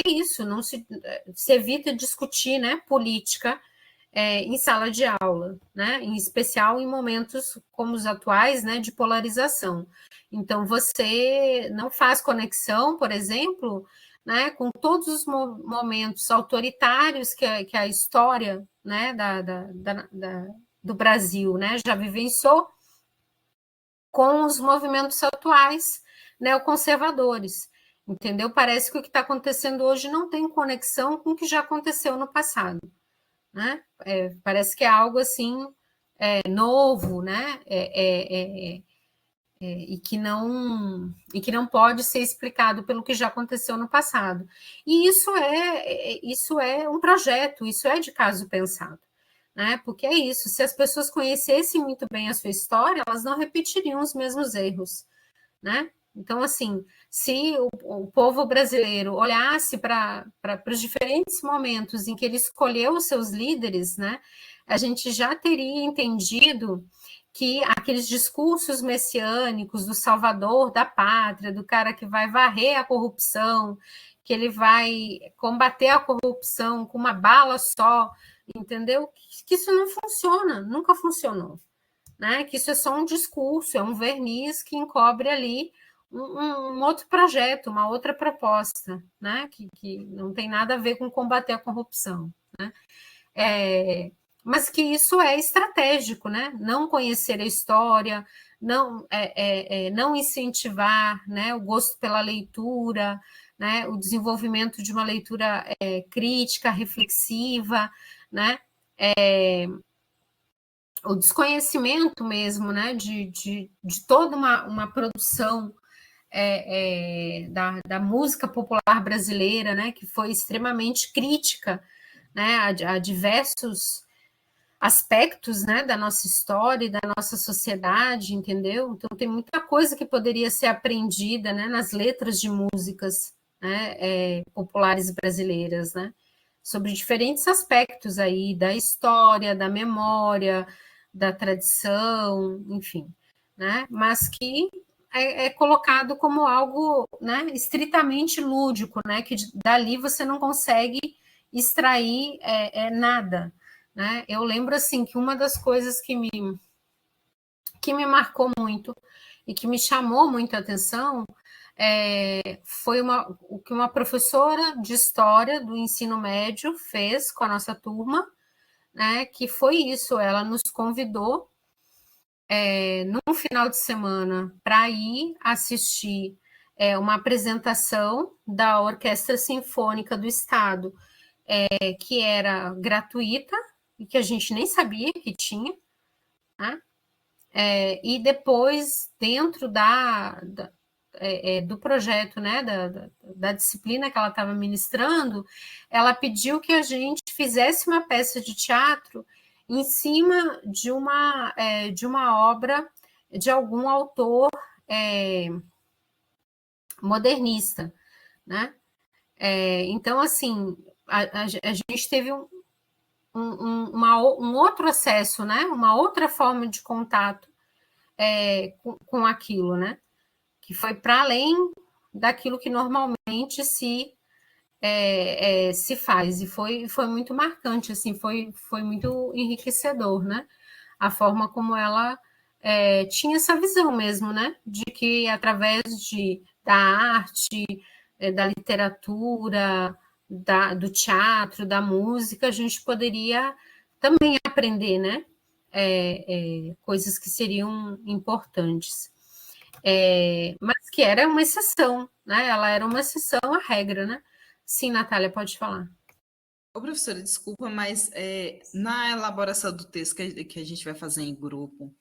A: Isso, não se evita discutir, né, política em sala de aula, né, em especial em momentos como os atuais, né, de polarização. Então, você não faz conexão, por exemplo, né, com todos os momentos autoritários que a história, né, do Brasil, né, já vivenciou, com os movimentos atuais neoconservadores, entendeu? Parece que o que está acontecendo hoje não tem conexão com o que já aconteceu no passado, né? Parece que é algo assim novo, né? E que não pode ser explicado pelo que já aconteceu no passado. E isso é um projeto, isso é de caso pensado, né? Porque é isso, se as pessoas conhecessem muito bem a sua história, elas não repetiriam os mesmos erros, né? Então, assim, se o povo brasileiro olhasse para os diferentes momentos em que ele escolheu os seus líderes, né, a gente já teria entendido que aqueles discursos messiânicos do salvador da pátria, do cara que vai varrer a corrupção, que ele vai combater a corrupção com uma bala só, entendeu? Que isso não funciona, nunca funcionou, né? Que isso é só um discurso, é um verniz que encobre ali um outro projeto, uma outra proposta, né? Que não tem nada a ver com combater a corrupção, né? Mas que isso é estratégico, né? Não conhecer a história, não incentivar, né, o gosto pela leitura, né, o desenvolvimento de uma leitura crítica, reflexiva, né? O desconhecimento mesmo, né, de toda uma produção da música popular brasileira, né, que foi extremamente crítica, né, a diversos aspectos, né, da nossa história e da nossa sociedade, entendeu? Então tem muita coisa que poderia ser aprendida, né, nas letras de músicas, né, populares brasileiras, né, sobre diferentes aspectos aí da história, da memória, da tradição, enfim, né, mas que é colocado como algo, né, estritamente lúdico, né, que dali você não consegue extrair nada, né? Eu lembro assim que uma das coisas que me marcou muito e que me chamou muito a atenção foi o que uma professora de história do ensino médio fez com a nossa turma, né? Que foi isso, ela nos convidou num final de semana para ir assistir uma apresentação da Orquestra Sinfônica do Estado, que era gratuita e que a gente nem sabia que tinha, né? E depois, dentro do projeto, né, da disciplina que ela estava ministrando, ela pediu que a gente fizesse uma peça de teatro em cima de uma obra de algum autor modernista, né? Então, assim, a gente teve um outro acesso, né? Uma outra forma de contato com aquilo, né? Que foi para além daquilo que normalmente se faz, e foi muito marcante, assim, foi muito enriquecedor, né? A forma como ela tinha essa visão mesmo, né? De que através da arte, da literatura, do teatro, da música, a gente poderia também aprender, né? Coisas que seriam importantes. Mas que era uma exceção, né? Ela era uma exceção à regra, né? Sim, Natália, pode falar.
C: Ô, professora, desculpa, mas na elaboração do texto que a gente vai fazer em grupo,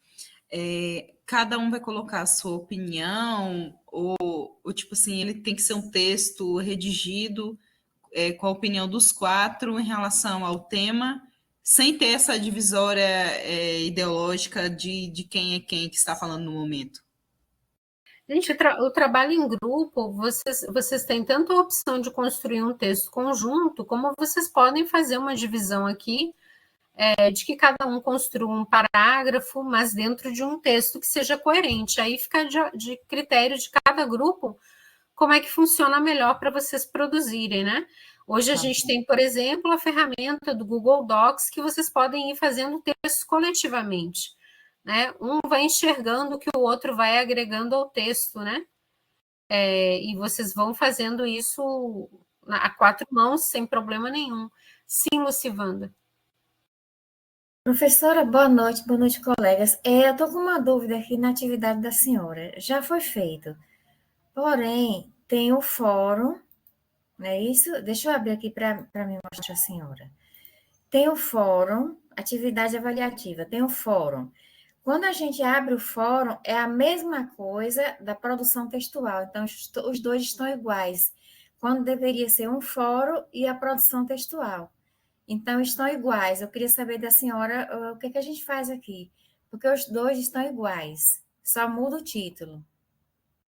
C: cada um vai colocar a sua opinião, ou tipo assim, ele tem que ser um texto redigido com a opinião dos quatro em relação ao tema, sem ter essa divisória ideológica de quem é quem que está falando no momento.
A: Gente, o trabalho em grupo, vocês têm tanto a opção de construir um texto conjunto, como vocês podem fazer uma divisão aqui, de que cada um construa um parágrafo, mas dentro de um texto que seja coerente. Aí fica de critério de cada grupo como é que funciona melhor para vocês produzirem, né? Hoje a gente tem, por exemplo, a ferramenta do Google Docs, que vocês podem ir fazendo textos coletivamente, né? Um vai enxergando o que o outro vai agregando ao texto, né? E vocês vão fazendo isso a quatro mãos, sem problema nenhum. Sim, Lucivanda.
B: Professora, boa noite, colegas. Eu estou com uma dúvida aqui na atividade da senhora. Já foi feito, porém, tem o fórum, não é isso? Deixa eu abrir aqui para me mostrar a senhora. Tem o fórum, atividade avaliativa, tem o fórum. Quando a gente abre o fórum, é a mesma coisa da produção textual, então os dois estão iguais, quando deveria ser um fórum e a produção textual. Então, estão iguais. Eu queria saber da senhora o que a gente faz aqui, porque os dois estão iguais, só muda o título.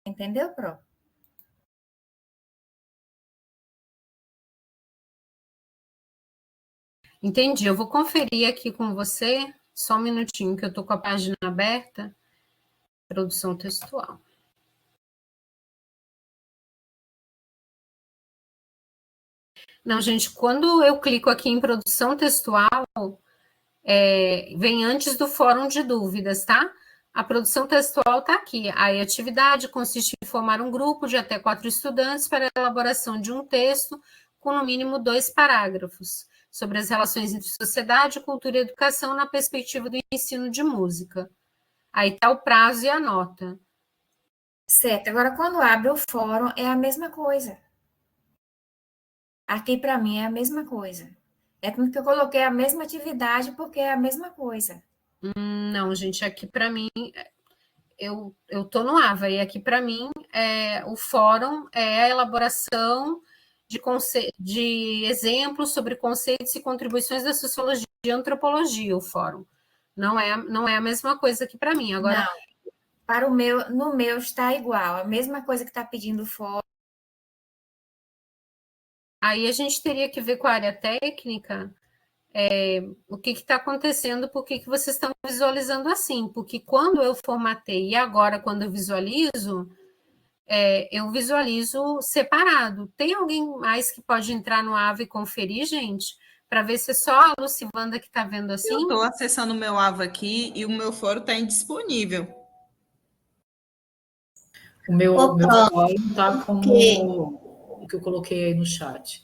B: Entendeu, Pro?
A: Entendi. Eu vou conferir aqui com você, só um minutinho, que eu estou com a página aberta. Produção textual. Não, gente, quando eu clico aqui em produção textual, vem antes do fórum de dúvidas, tá? A produção textual está aqui. A atividade consiste em formar um grupo de até 4 estudantes para a elaboração de um texto com no mínimo 2 parágrafos sobre as relações entre sociedade, cultura e educação na perspectiva do ensino de música. Aí está o prazo e a nota.
B: Certo. Agora, quando abre o fórum, é a mesma coisa. Aqui, para mim, é a mesma coisa. É tanto que eu coloquei a mesma atividade, porque é a mesma coisa.
A: Não, gente, aqui para mim, eu tô no AVA, e aqui para mim, o fórum é a elaboração de exemplos sobre conceitos e contribuições da sociologia e antropologia, o fórum. Não é a mesma coisa que para mim. Agora,
B: não, para no meu está igual, a mesma coisa que está pedindo o fórum.
A: aí a gente teria que ver com a área técnica o que está acontecendo, por que vocês estão visualizando assim. Porque quando eu formatei e agora quando eu visualizo separado. Tem alguém mais que pode entrar no AVA e conferir, gente? Para ver se é só a Lucivanda que está vendo assim?
C: Eu estou acessando o meu AVA aqui e o meu fórum está indisponível.
D: O meu
E: Opa,
D: fórum está como o que eu coloquei aí no chat.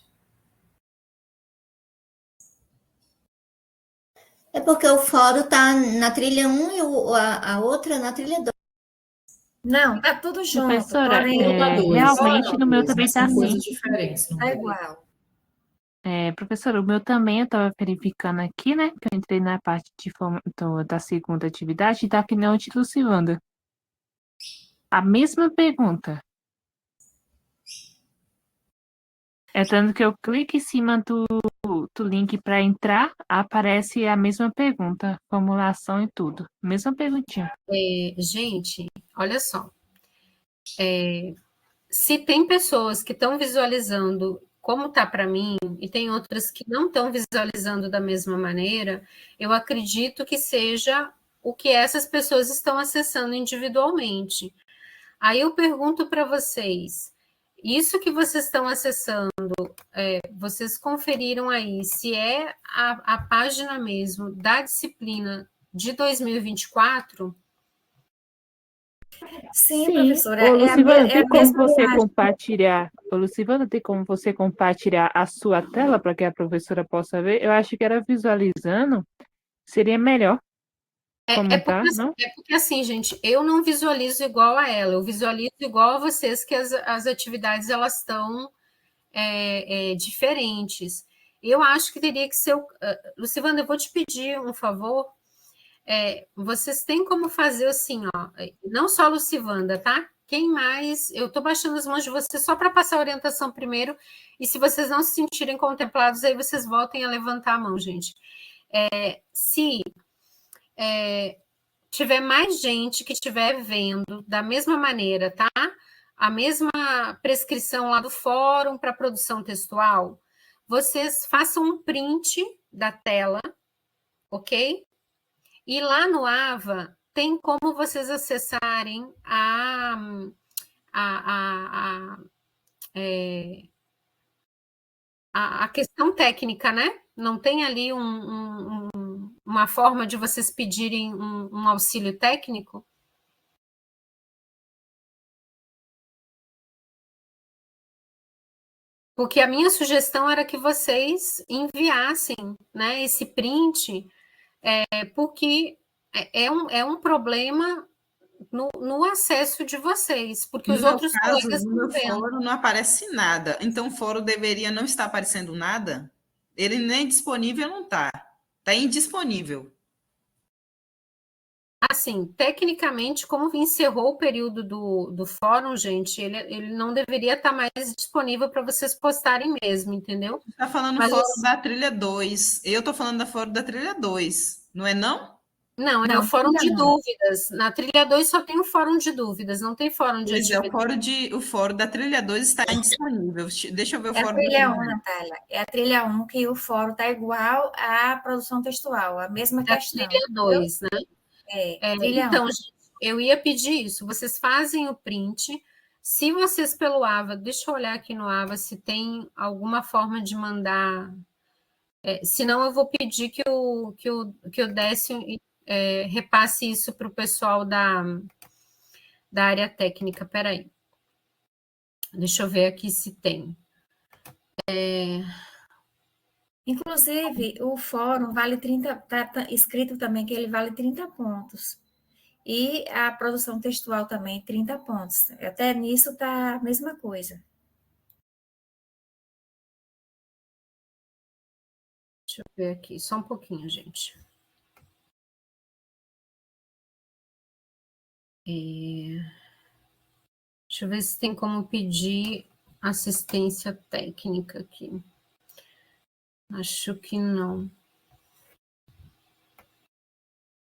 E: é porque o fórum tá na trilha 1 e a outra na trilha 2.
B: Não, tá tudo junto,
F: Professora,
B: porém
F: realmente no meu também está
D: são coisas
F: assim.
D: diferentes. Não
B: tá
D: é?
B: igual.
F: Professora, o meu também eu estava verificando aqui, né? Que eu entrei na parte da segunda atividade e tá que nem o de Lucivanda. A mesma pergunta. É tanto que eu clico em cima do link para entrar, aparece a mesma pergunta, formulação e tudo. Mesma perguntinha.
A: Gente, olha só. Se tem pessoas que estão visualizando como está para mim, e tem outras que não estão visualizando da mesma maneira, eu acredito que seja o que essas pessoas estão acessando individualmente. Aí eu pergunto para vocês, isso que vocês estão acessando, vocês conferiram aí se é a página mesmo da disciplina de 2024?
B: Sim, professora,
F: Ô, Lucivana,
B: é
F: tem
B: a
F: como
B: mesma
F: você
B: página.
F: compartilhar? Ô, Lucivana, tem como você compartilhar a sua tela para que a professora possa ver? Eu acho que era visualizando, seria melhor. Como tá, não?
A: É porque assim, gente, eu não visualizo igual a ela, eu visualizo igual a vocês que as atividades elas estão diferentes. Eu acho que teria que ser. Lucivana, eu vou te pedir um favor. Vocês têm como fazer assim, ó, não só a Lucivanda, tá? Quem mais? Eu estou baixando as mãos de vocês só para passar a orientação primeiro, e se vocês não se sentirem contemplados, aí vocês voltem a levantar a mão, gente. Se tiver mais gente que estiver vendo da mesma maneira, tá? A mesma prescrição lá do fórum para produção textual, vocês façam um print da tela, ok? E lá no AVA tem como vocês acessarem a, a questão técnica, né? Não tem ali uma forma de vocês pedirem um auxílio técnico? Porque a minha sugestão era que vocês enviassem, né, esse print, porque é um problema no acesso de vocês, porque
C: No
A: os
C: meu
A: outros
C: caso,
A: colegas
C: no
A: estão
C: meu
A: vendo.
C: fórum não aparece nada. Então, o fórum deveria não estar aparecendo nada? Ele nem disponível não está. Está indisponível.
A: Assim, tecnicamente, como encerrou o período do fórum, gente, ele não deveria estar mais disponível para vocês postarem mesmo, entendeu?
C: Está falando
A: Mas
C: fórum da trilha 2. Eu estou falando da fórum da trilha 2. Não é não?
A: não, é o
B: Não,
A: fórum de
B: não.
A: dúvidas. Na trilha 2 só tem o fórum de dúvidas, não tem fórum de
C: Pois é,
A: atividade.
C: o fórum da trilha 2 está indisponível. Deixa eu ver o
B: É a
C: fórum da
B: trilha 1,
C: trilha 1.
B: Natália. É a trilha 1 que o fórum está igual à produção textual, a mesma
A: Da
B: questão.
A: trilha 2, né?
B: Trilha 1.
A: Então, gente, eu ia pedir isso. Vocês fazem o print. Se vocês pelo AVA, deixa eu olhar aqui no AVA se tem alguma forma de mandar. Senão, eu vou pedir que o Décio repasse isso para o pessoal da área técnica. Peraí. Deixa eu ver aqui se tem.
B: Inclusive, o fórum vale 30, está escrito também que ele vale 30 pontos. E a produção textual também, 30 pontos. Até nisso está a mesma coisa.
A: Deixa eu ver aqui, só um pouquinho, gente. Deixa eu ver se tem como pedir assistência técnica aqui. Acho que não.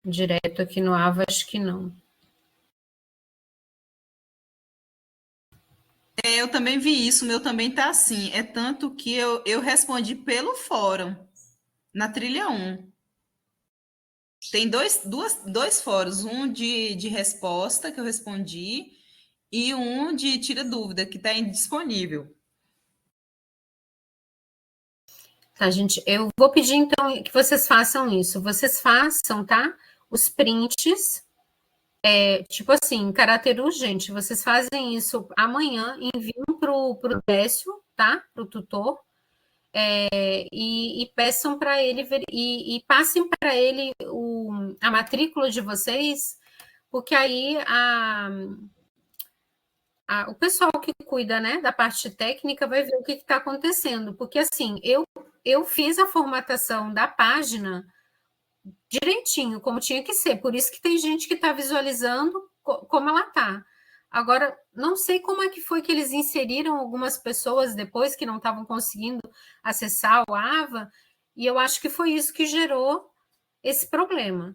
A: Direto aqui no AVA, acho que não.
C: Eu também vi isso, o meu também está assim. É tanto que eu respondi pelo fórum, na trilha 1. Tem dois fóruns, um de resposta que eu respondi e um de tira dúvida, que está indisponível.
A: Tá, gente, eu vou pedir, então, que vocês façam isso. Vocês façam, tá? Os prints, tipo assim, em caráter urgente. Vocês fazem isso amanhã, enviam para o Décio, tá? Para o tutor. E peçam para ele e passem para ele a matrícula de vocês, porque aí o pessoal que cuida, né, da parte técnica vai ver o que está acontecendo, porque assim, eu fiz a formatação da página direitinho, como tinha que ser, por isso que tem gente que está visualizando como ela está. Agora, não sei como é que foi que eles inseriram algumas pessoas depois que não estavam conseguindo acessar o AVA, e eu acho que foi isso que gerou esse problema.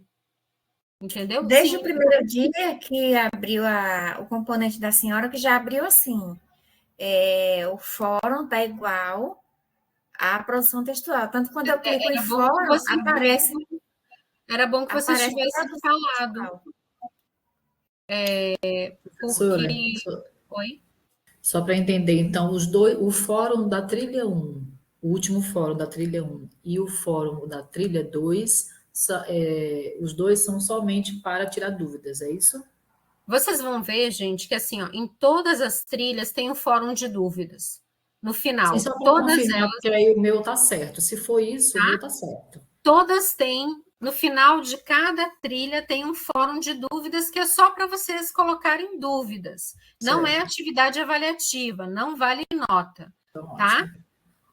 A: Entendeu?
B: Desde o primeiro dia que abriu o componente da senhora, que já abriu assim. O fórum está igual à produção textual. Tanto quando eu clico em fórum, aparece.
A: Era bom que vocês tivessem falado. Oi?
D: Só para entender, então, o fórum da trilha 1, o último fórum da trilha 1 e o fórum da trilha 2, os dois são somente para tirar dúvidas, é isso?
A: Vocês vão ver, gente, que assim, ó, em todas as trilhas tem um fórum de dúvidas. No final,
D: Sim, só para
A: todas
D: confirmar,
A: elas.
D: porque aí o meu tá certo. Se for isso, o meu tá certo.
A: Todas têm, no final de cada trilha, tem um fórum de dúvidas que é só para vocês colocarem dúvidas. Não é atividade avaliativa, não vale nota, tá?
D: Ótimo.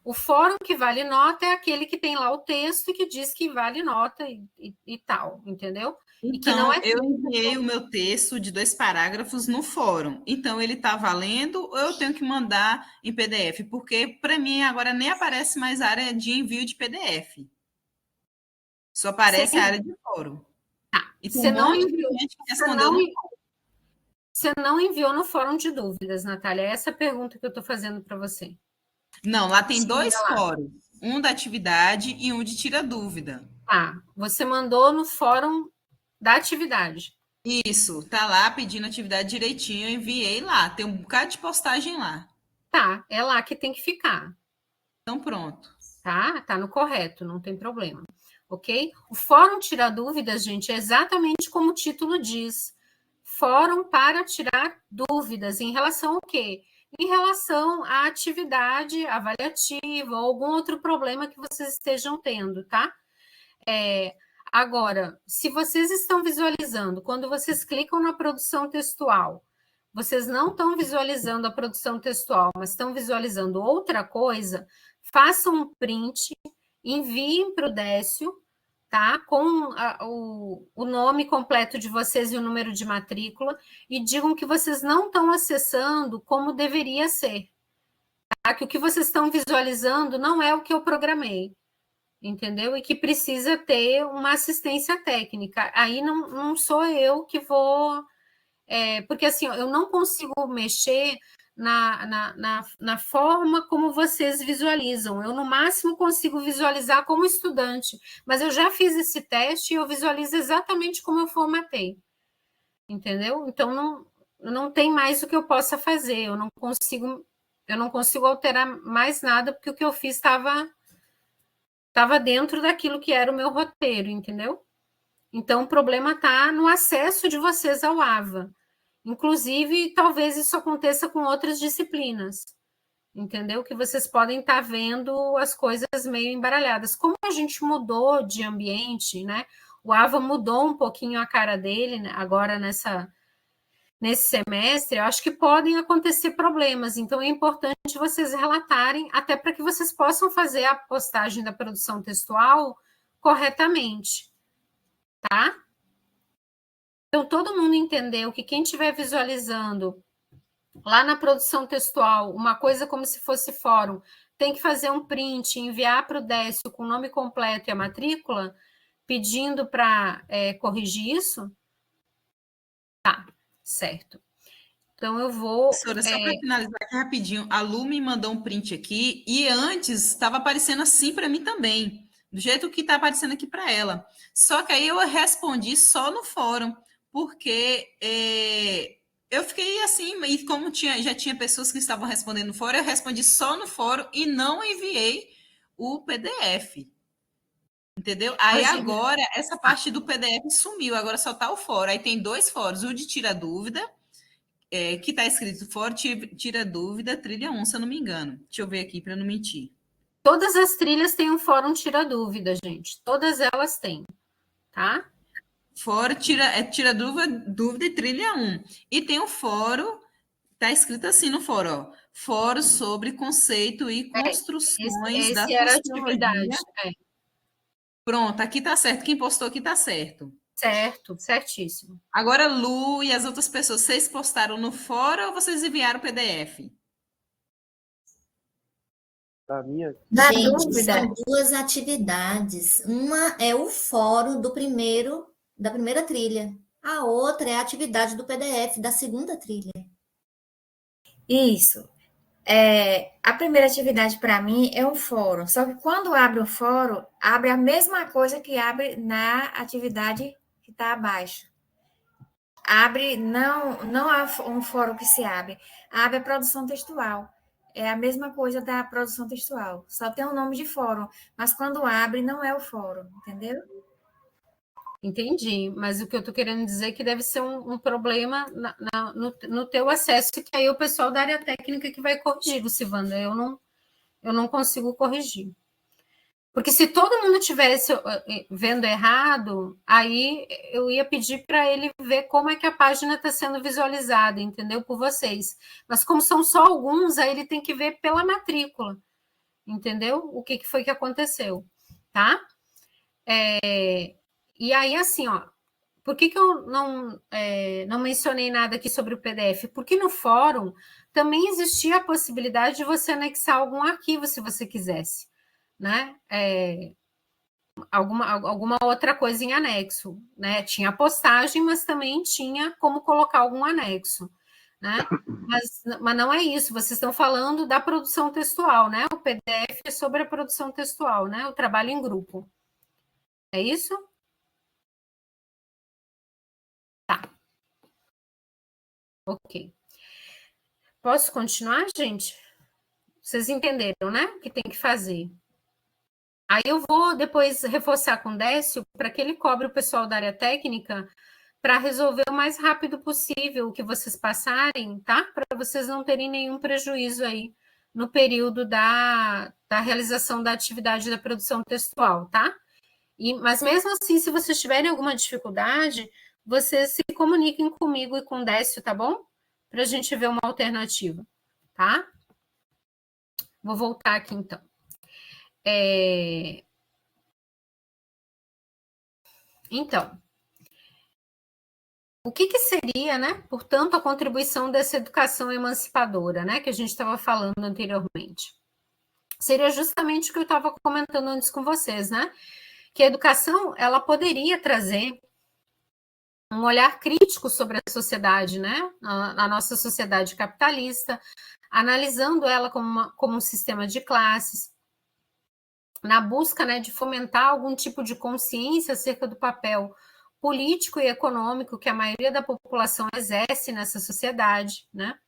A: O fórum que vale nota é aquele que tem lá o texto que diz que vale nota e tal, entendeu?
C: Então, eu enviei o meu texto de 2 parágrafos no fórum. Então, ele está valendo ou eu tenho que mandar em PDF? Porque, para mim, agora nem aparece mais a área de envio de PDF. Só aparece a área de fórum.
A: Então, você não enviou no fórum de dúvidas, Natália? É essa pergunta que eu estou fazendo para você.
C: Não, lá tem 2 fóruns. Um da atividade e um de tira dúvida.
A: Você mandou no fórum da atividade.
C: Isso, tá lá pedindo atividade direitinho, eu enviei lá. Tem um bocado de postagem lá.
A: Tá, é lá que tem que ficar.
C: Então, pronto.
A: Tá no correto, não tem problema. Ok? O fórum tirar dúvidas, gente, é exatamente como o título diz. Fórum para tirar dúvidas em relação ao quê? Em relação à atividade avaliativa ou algum outro problema que vocês estejam tendo, tá? Agora, se vocês estão visualizando, quando vocês clicam na produção textual, vocês não estão visualizando a produção textual, mas estão visualizando outra coisa, façam um print, enviem para o Décio, tá? Com o nome completo de vocês e o número de matrícula, e digam que vocês não estão acessando como deveria ser. Tá? Que o que vocês estão visualizando não é o que eu programei. Entendeu? E que precisa ter uma assistência técnica. Aí não sou eu que vou... porque assim, eu não consigo mexer na forma como vocês visualizam. Eu, no máximo, consigo visualizar como estudante. Mas eu já fiz esse teste e eu visualizo exatamente como eu formatei. Entendeu? Então, não tem mais o que eu possa fazer. Eu não consigo alterar mais nada, porque o que eu fiz estava dentro daquilo que era o meu roteiro, entendeu? Então, o problema está no acesso de vocês ao AVA. Inclusive, talvez isso aconteça com outras disciplinas, entendeu? Que vocês podem estar vendo as coisas meio embaralhadas. Como a gente mudou de ambiente, né? O AVA mudou um pouquinho a cara dele, né? Agora nesse semestre, eu acho que podem acontecer problemas, então é importante vocês relatarem, até para que vocês possam fazer a postagem da produção textual corretamente, tá? Então, todo mundo entendeu que quem estiver visualizando lá na produção textual, uma coisa como se fosse fórum, tem que fazer um print, enviar para o Décio com o nome completo e a matrícula, pedindo para corrigir isso? Tá, certo. Então, eu vou...
C: Professora, só para finalizar aqui rapidinho, a Lu me mandou um print aqui, e antes estava aparecendo assim para mim também, do jeito que está aparecendo aqui para ela. Só que aí eu respondi só no fórum, porque eu fiquei assim, e como já tinha pessoas que estavam respondendo no fórum, eu respondi só no fórum e não enviei o PDF. Entendeu? Aí agora, essa parte do PDF sumiu, agora só está o fórum. Aí tem 2 fóruns, o de tira dúvida, que está escrito fórum tira dúvida, trilha 1, se eu não me engano. Deixa eu ver aqui para não mentir.
A: Todas as trilhas têm um fórum tira dúvida, gente. Todas elas têm, tá?
C: Fórum tira dúvida e trilha 1. E tem o fórum, está escrito assim no fórum, ó, fórum sobre conceito e construções da
A: esse era a atividade.
C: sociologia. Pronto, aqui está certo. Quem postou aqui está certo.
A: Certo, certíssimo.
C: Agora, Lu e as outras pessoas, vocês postaram no fórum ou vocês enviaram o PDF?
E: Gente, são 2 atividades. Uma é o fórum da primeira trilha. A outra é a atividade do PDF da segunda trilha.
B: Isso. A primeira atividade para mim é um fórum, só que quando abre o fórum, abre a mesma coisa que abre na atividade que está abaixo. Abre, não há um fórum que se abre a produção textual. É a mesma coisa da produção textual, só tem o nome de fórum, mas quando abre não é o fórum, entendeu?
A: Entendi, mas o que eu estou querendo dizer é que deve ser um problema no teu acesso, que aí o pessoal da área técnica que vai corrigir, Lucivanda, eu não consigo corrigir. Porque se todo mundo estivesse vendo errado, aí eu ia pedir para ele ver como é que a página está sendo visualizada, entendeu? Por vocês. Mas como são só alguns, aí ele tem que ver pela matrícula, entendeu? O que foi que aconteceu, tá? E aí, assim, ó, por que eu não mencionei nada aqui sobre o PDF? Porque no fórum também existia a possibilidade de você anexar algum arquivo, se você quisesse, né? Alguma outra coisa em anexo, né? Tinha a postagem, mas também tinha como colocar algum anexo, né? Mas não é isso, vocês estão falando da produção textual, né? O PDF é sobre a produção textual, né? O trabalho em grupo. É isso? Tá. Ok. Posso continuar, gente? Vocês entenderam, né? O que tem que fazer. Aí eu vou depois reforçar com o Décio para que ele cobre o pessoal da área técnica para resolver o mais rápido possível o que vocês passarem, tá? Para vocês não terem nenhum prejuízo aí no período da realização da atividade da produção textual, tá? Mas mesmo assim, se vocês tiverem alguma dificuldade, vocês se comuniquem comigo e com o Décio, tá bom? Para a gente ver uma alternativa, tá? Vou voltar aqui, então. Então, o que seria, né, portanto, a contribuição dessa educação emancipadora, né, que a gente estava falando anteriormente? Seria justamente o que eu estava comentando antes com vocês, né? Que a educação, ela poderia trazer um olhar crítico sobre a sociedade, né? A nossa sociedade capitalista, analisando ela como um sistema de classes, na busca, né, de fomentar algum tipo de consciência acerca do papel político e econômico que a maioria da população exerce nessa sociedade, né?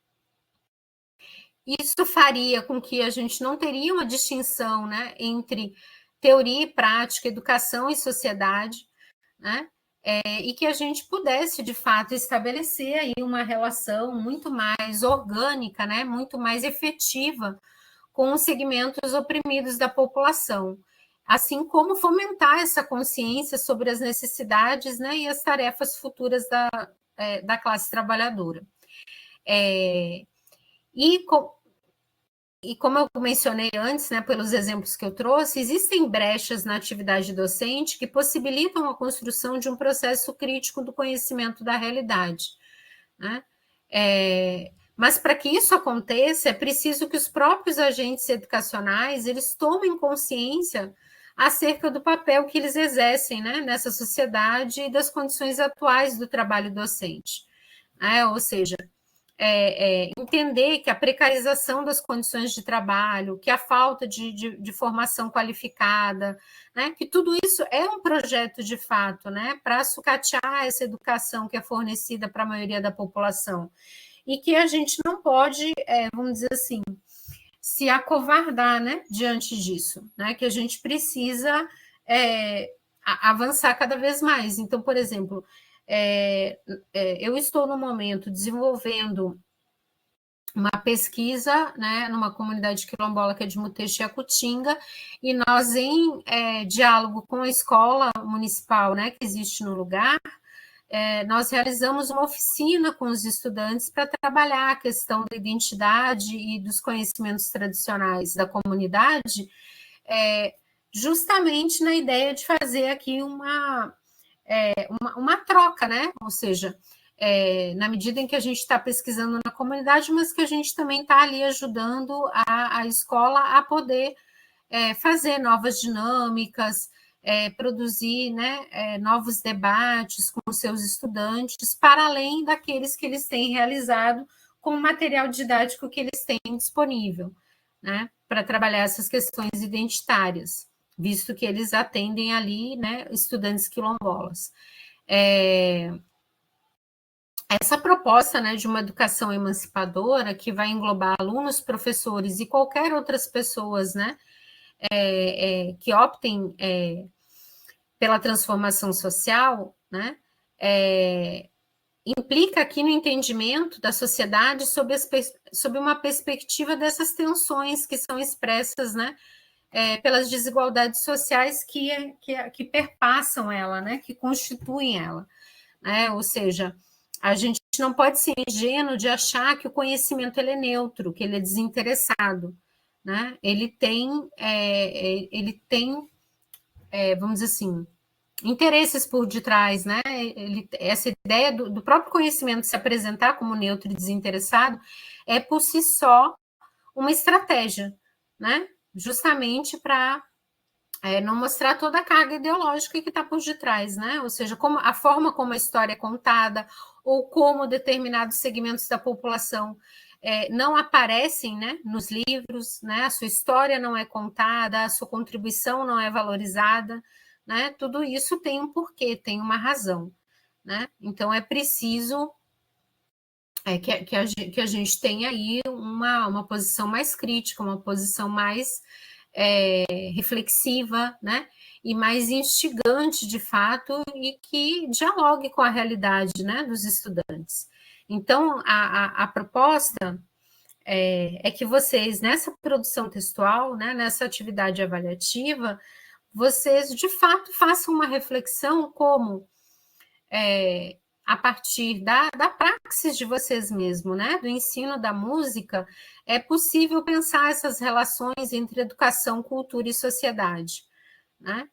A: Isso faria com que a gente não teria uma distinção, né, entre teoria e prática, educação e sociedade, né? E que a gente pudesse, de fato, estabelecer aí uma relação muito mais orgânica, né, muito mais efetiva com os segmentos oprimidos da população, assim como fomentar essa consciência sobre as necessidades, né, e as tarefas futuras da classe trabalhadora. E como eu mencionei antes, né, pelos exemplos que eu trouxe, existem brechas na atividade docente que possibilitam a construção de um processo crítico do conhecimento da realidade, né? Mas para que isso aconteça, é preciso que os próprios agentes educacionais eles tomem consciência acerca do papel que eles exercem, né, nessa sociedade e das condições atuais do trabalho docente. Ou seja, entender que a precarização das condições de trabalho, que a falta de formação qualificada, né, que tudo isso é um projeto de fato, né, para sucatear essa educação que é fornecida para a maioria da população. E que a gente não pode, vamos dizer assim, se acovardar, né, diante disso, né, que a gente precisa avançar cada vez mais. Então, por exemplo, eu estou no momento desenvolvendo uma pesquisa, né, numa comunidade quilombola que é de Mutexi-Acutinga, e nós, em diálogo com a escola municipal, né, que existe no lugar, nós realizamos uma oficina com os estudantes para trabalhar a questão da identidade e dos conhecimentos tradicionais da comunidade, justamente na ideia de fazer aqui uma troca, né? Ou seja, na medida em que a gente está pesquisando na comunidade, mas que a gente também está ali ajudando a escola a poder fazer novas dinâmicas, produzir, né, novos debates com os seus estudantes, para além daqueles que eles têm realizado com o material didático que eles têm disponível, né, para trabalhar essas questões identitárias, visto que eles atendem ali, né, estudantes quilombolas. Essa proposta, né, de uma educação emancipadora, que vai englobar alunos, professores e qualquer outras pessoas, né, que optem pela transformação social, né, implica aqui no entendimento da sociedade sob uma perspectiva dessas tensões que são expressas, né, pelas desigualdades sociais que perpassam ela, né, que constituem ela, né, ou seja, a gente não pode ser ingênuo de achar que o conhecimento ele é neutro, que ele é desinteressado, né, ele tem, vamos dizer assim, interesses por detrás, né? Essa ideia do próprio conhecimento se apresentar como neutro e desinteressado é por si só uma estratégia, né? Justamente para não mostrar toda a carga ideológica que está por detrás, né? Ou seja, a forma como a história é contada ou como determinados segmentos da população não aparecem, né, nos livros, né? A sua história não é contada, a sua contribuição não é valorizada, né? Tudo isso tem um porquê, tem uma razão, né? Então é preciso que a gente tenha aí uma posição mais crítica, uma posição mais reflexiva, né? E mais instigante, de fato, e que dialogue com a realidade, né, dos estudantes. Então, a proposta é que vocês, nessa produção textual, né, nessa atividade avaliativa, vocês, de fato, façam uma reflexão como, a partir da praxis de vocês mesmos, né, do ensino da música, é possível pensar essas relações entre educação, cultura e sociedade, né?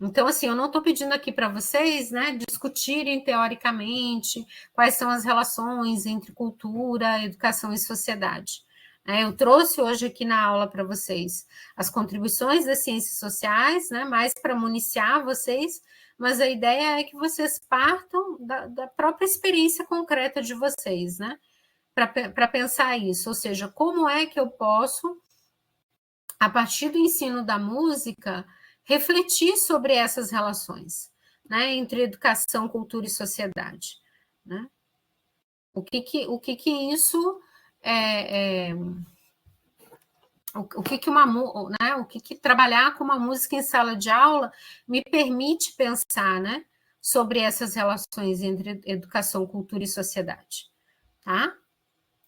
A: Então, assim, eu não estou pedindo aqui para vocês, né, discutirem teoricamente quais são as relações entre cultura, educação e sociedade. Eu trouxe hoje aqui na aula para vocês as contribuições das ciências sociais, né, mais para municiar vocês, mas a ideia é que vocês partam da própria experiência concreta de vocês, né, para pensar isso, ou seja, como é que eu posso, a partir do ensino da música, refletir sobre essas relações, né, entre educação, cultura e sociedade, né? O que isso o que trabalhar com uma música em sala de aula me permite pensar, né, sobre essas relações entre educação, cultura e sociedade, tá?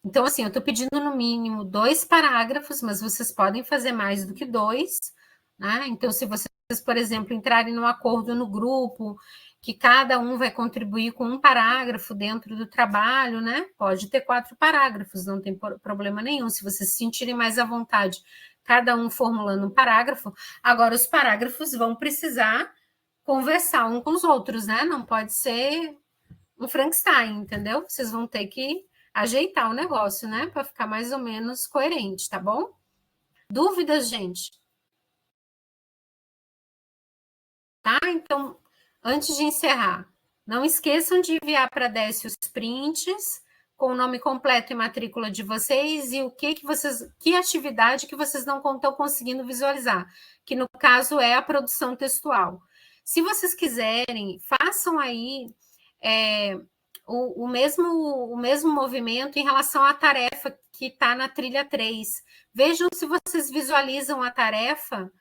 A: Então, assim, eu estou pedindo no mínimo 2 parágrafos, mas vocês podem fazer mais do que 2, né? Então, se vocês, por exemplo, entrarem num acordo no grupo, que cada um vai contribuir com um parágrafo dentro do trabalho, né? Pode ter 4 parágrafos, não tem problema nenhum. Se vocês se sentirem mais à vontade, cada um formulando um parágrafo, agora os parágrafos vão precisar conversar um com os outros, né? Não pode ser um Frankenstein, entendeu? Vocês vão ter que ajeitar o negócio, né? Para ficar mais ou menos coerente, tá bom? Dúvidas, gente? Tá? Então, antes de encerrar, não esqueçam de enviar para a Décio os prints com o nome completo e matrícula de vocês e o que vocês, que atividade que vocês não estão conseguindo visualizar, que no caso é a produção textual. Se vocês quiserem, façam aí o mesmo movimento em relação à tarefa que está na trilha 3. Vejam se vocês visualizam a tarefa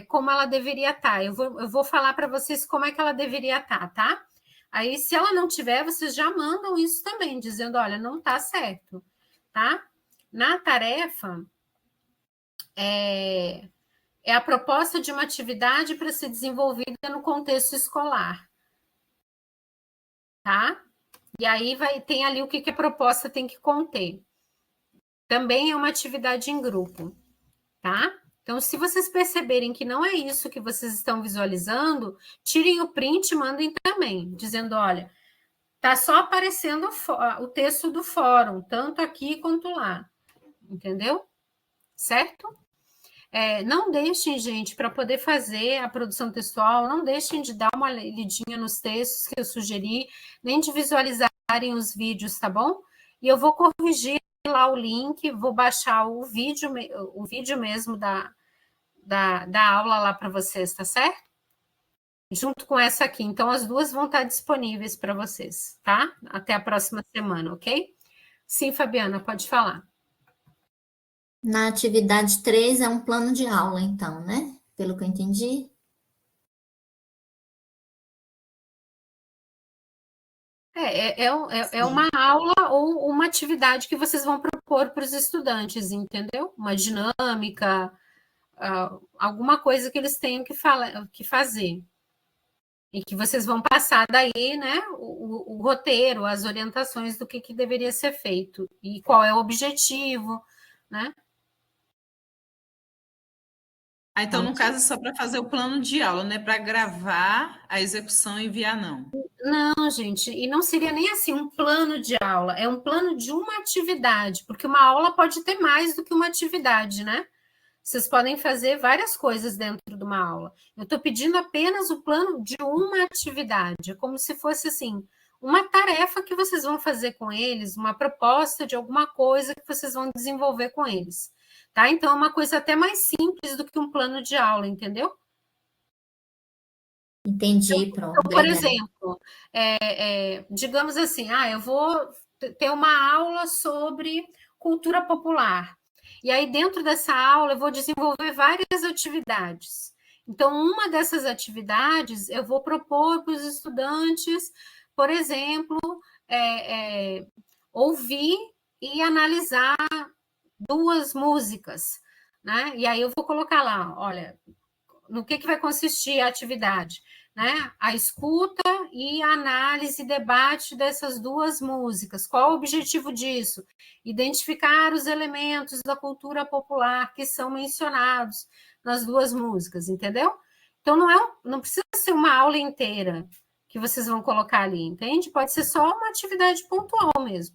A: como ela deveria estar. Eu vou falar para vocês como é que ela deveria estar, tá? Aí, se ela não tiver, vocês já mandam isso também, dizendo, olha, não está certo, tá? Na tarefa, é a proposta de uma atividade para ser desenvolvida no contexto escolar, tá? E aí tem ali o que a proposta tem que conter. Também é uma atividade em grupo, tá? Então, se vocês perceberem que não é isso que vocês estão visualizando, tirem o print e mandem também, dizendo, olha, tá só aparecendo o texto do fórum, tanto aqui quanto lá, entendeu? Certo? Não deixem, gente, para poder fazer a produção textual, não deixem de dar uma lidinha nos textos que eu sugeri, nem de visualizarem os vídeos, tá bom? E eu vou corrigir lá o link, vou baixar o vídeo mesmo da aula lá para vocês, tá certo? Junto com essa aqui. Então, as duas vão estar disponíveis para vocês, tá? Até a próxima semana, ok? Sim, Fabiana, pode falar.
E: Na atividade 3 é um plano de aula, então, né? Pelo que eu entendi.
A: É uma aula ou uma atividade que vocês vão propor para os estudantes, entendeu? Uma dinâmica, alguma coisa que eles tenham que fazer. E que vocês vão passar daí, né, o roteiro, as orientações do que deveria ser feito e qual é o objetivo, né?
C: Então, no caso, é só para fazer o plano de aula, não é para gravar a execução e enviar, não.
A: Não, gente, e não seria nem assim um plano de aula, é um plano de uma atividade, porque uma aula pode ter mais do que uma atividade, né? Vocês podem fazer várias coisas dentro de uma aula. Eu estou pedindo apenas o plano de uma atividade, é como se fosse assim, uma tarefa que vocês vão fazer com eles, uma proposta de alguma coisa que vocês vão desenvolver com eles. Tá? Então, é uma coisa até mais simples do que um plano de aula, entendeu?
E: Entendi, pronto.
A: Então, por exemplo, digamos assim, eu vou ter uma aula sobre cultura popular. E aí, dentro dessa aula, eu vou desenvolver várias atividades. Então, uma dessas atividades, eu vou propor para os estudantes, por exemplo, ouvir e analisar 2 músicas, né? E aí eu vou colocar lá, olha, no que vai consistir a atividade, né? A escuta e a análise e debate dessas 2 músicas. Qual o objetivo disso? Identificar os elementos da cultura popular que são mencionados nas 2 músicas, entendeu? Então, não precisa ser uma aula inteira que vocês vão colocar ali, entende? Pode ser só uma atividade pontual mesmo.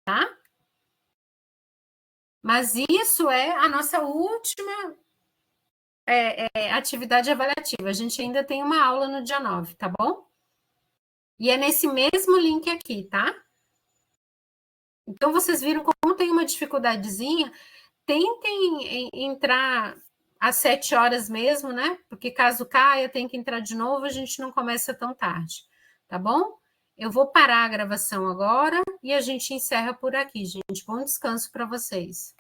A: Tá? Mas isso é a nossa última atividade avaliativa. A gente ainda tem uma aula no dia 9, tá bom? E é nesse mesmo link aqui, tá? Então, vocês viram como tem uma dificuldadezinha? Tentem entrar às 7 horas mesmo, né? Porque caso caia, tem que entrar de novo, a gente não começa tão tarde, tá bom? Eu vou parar a gravação agora e a gente encerra por aqui, gente. Bom descanso para vocês.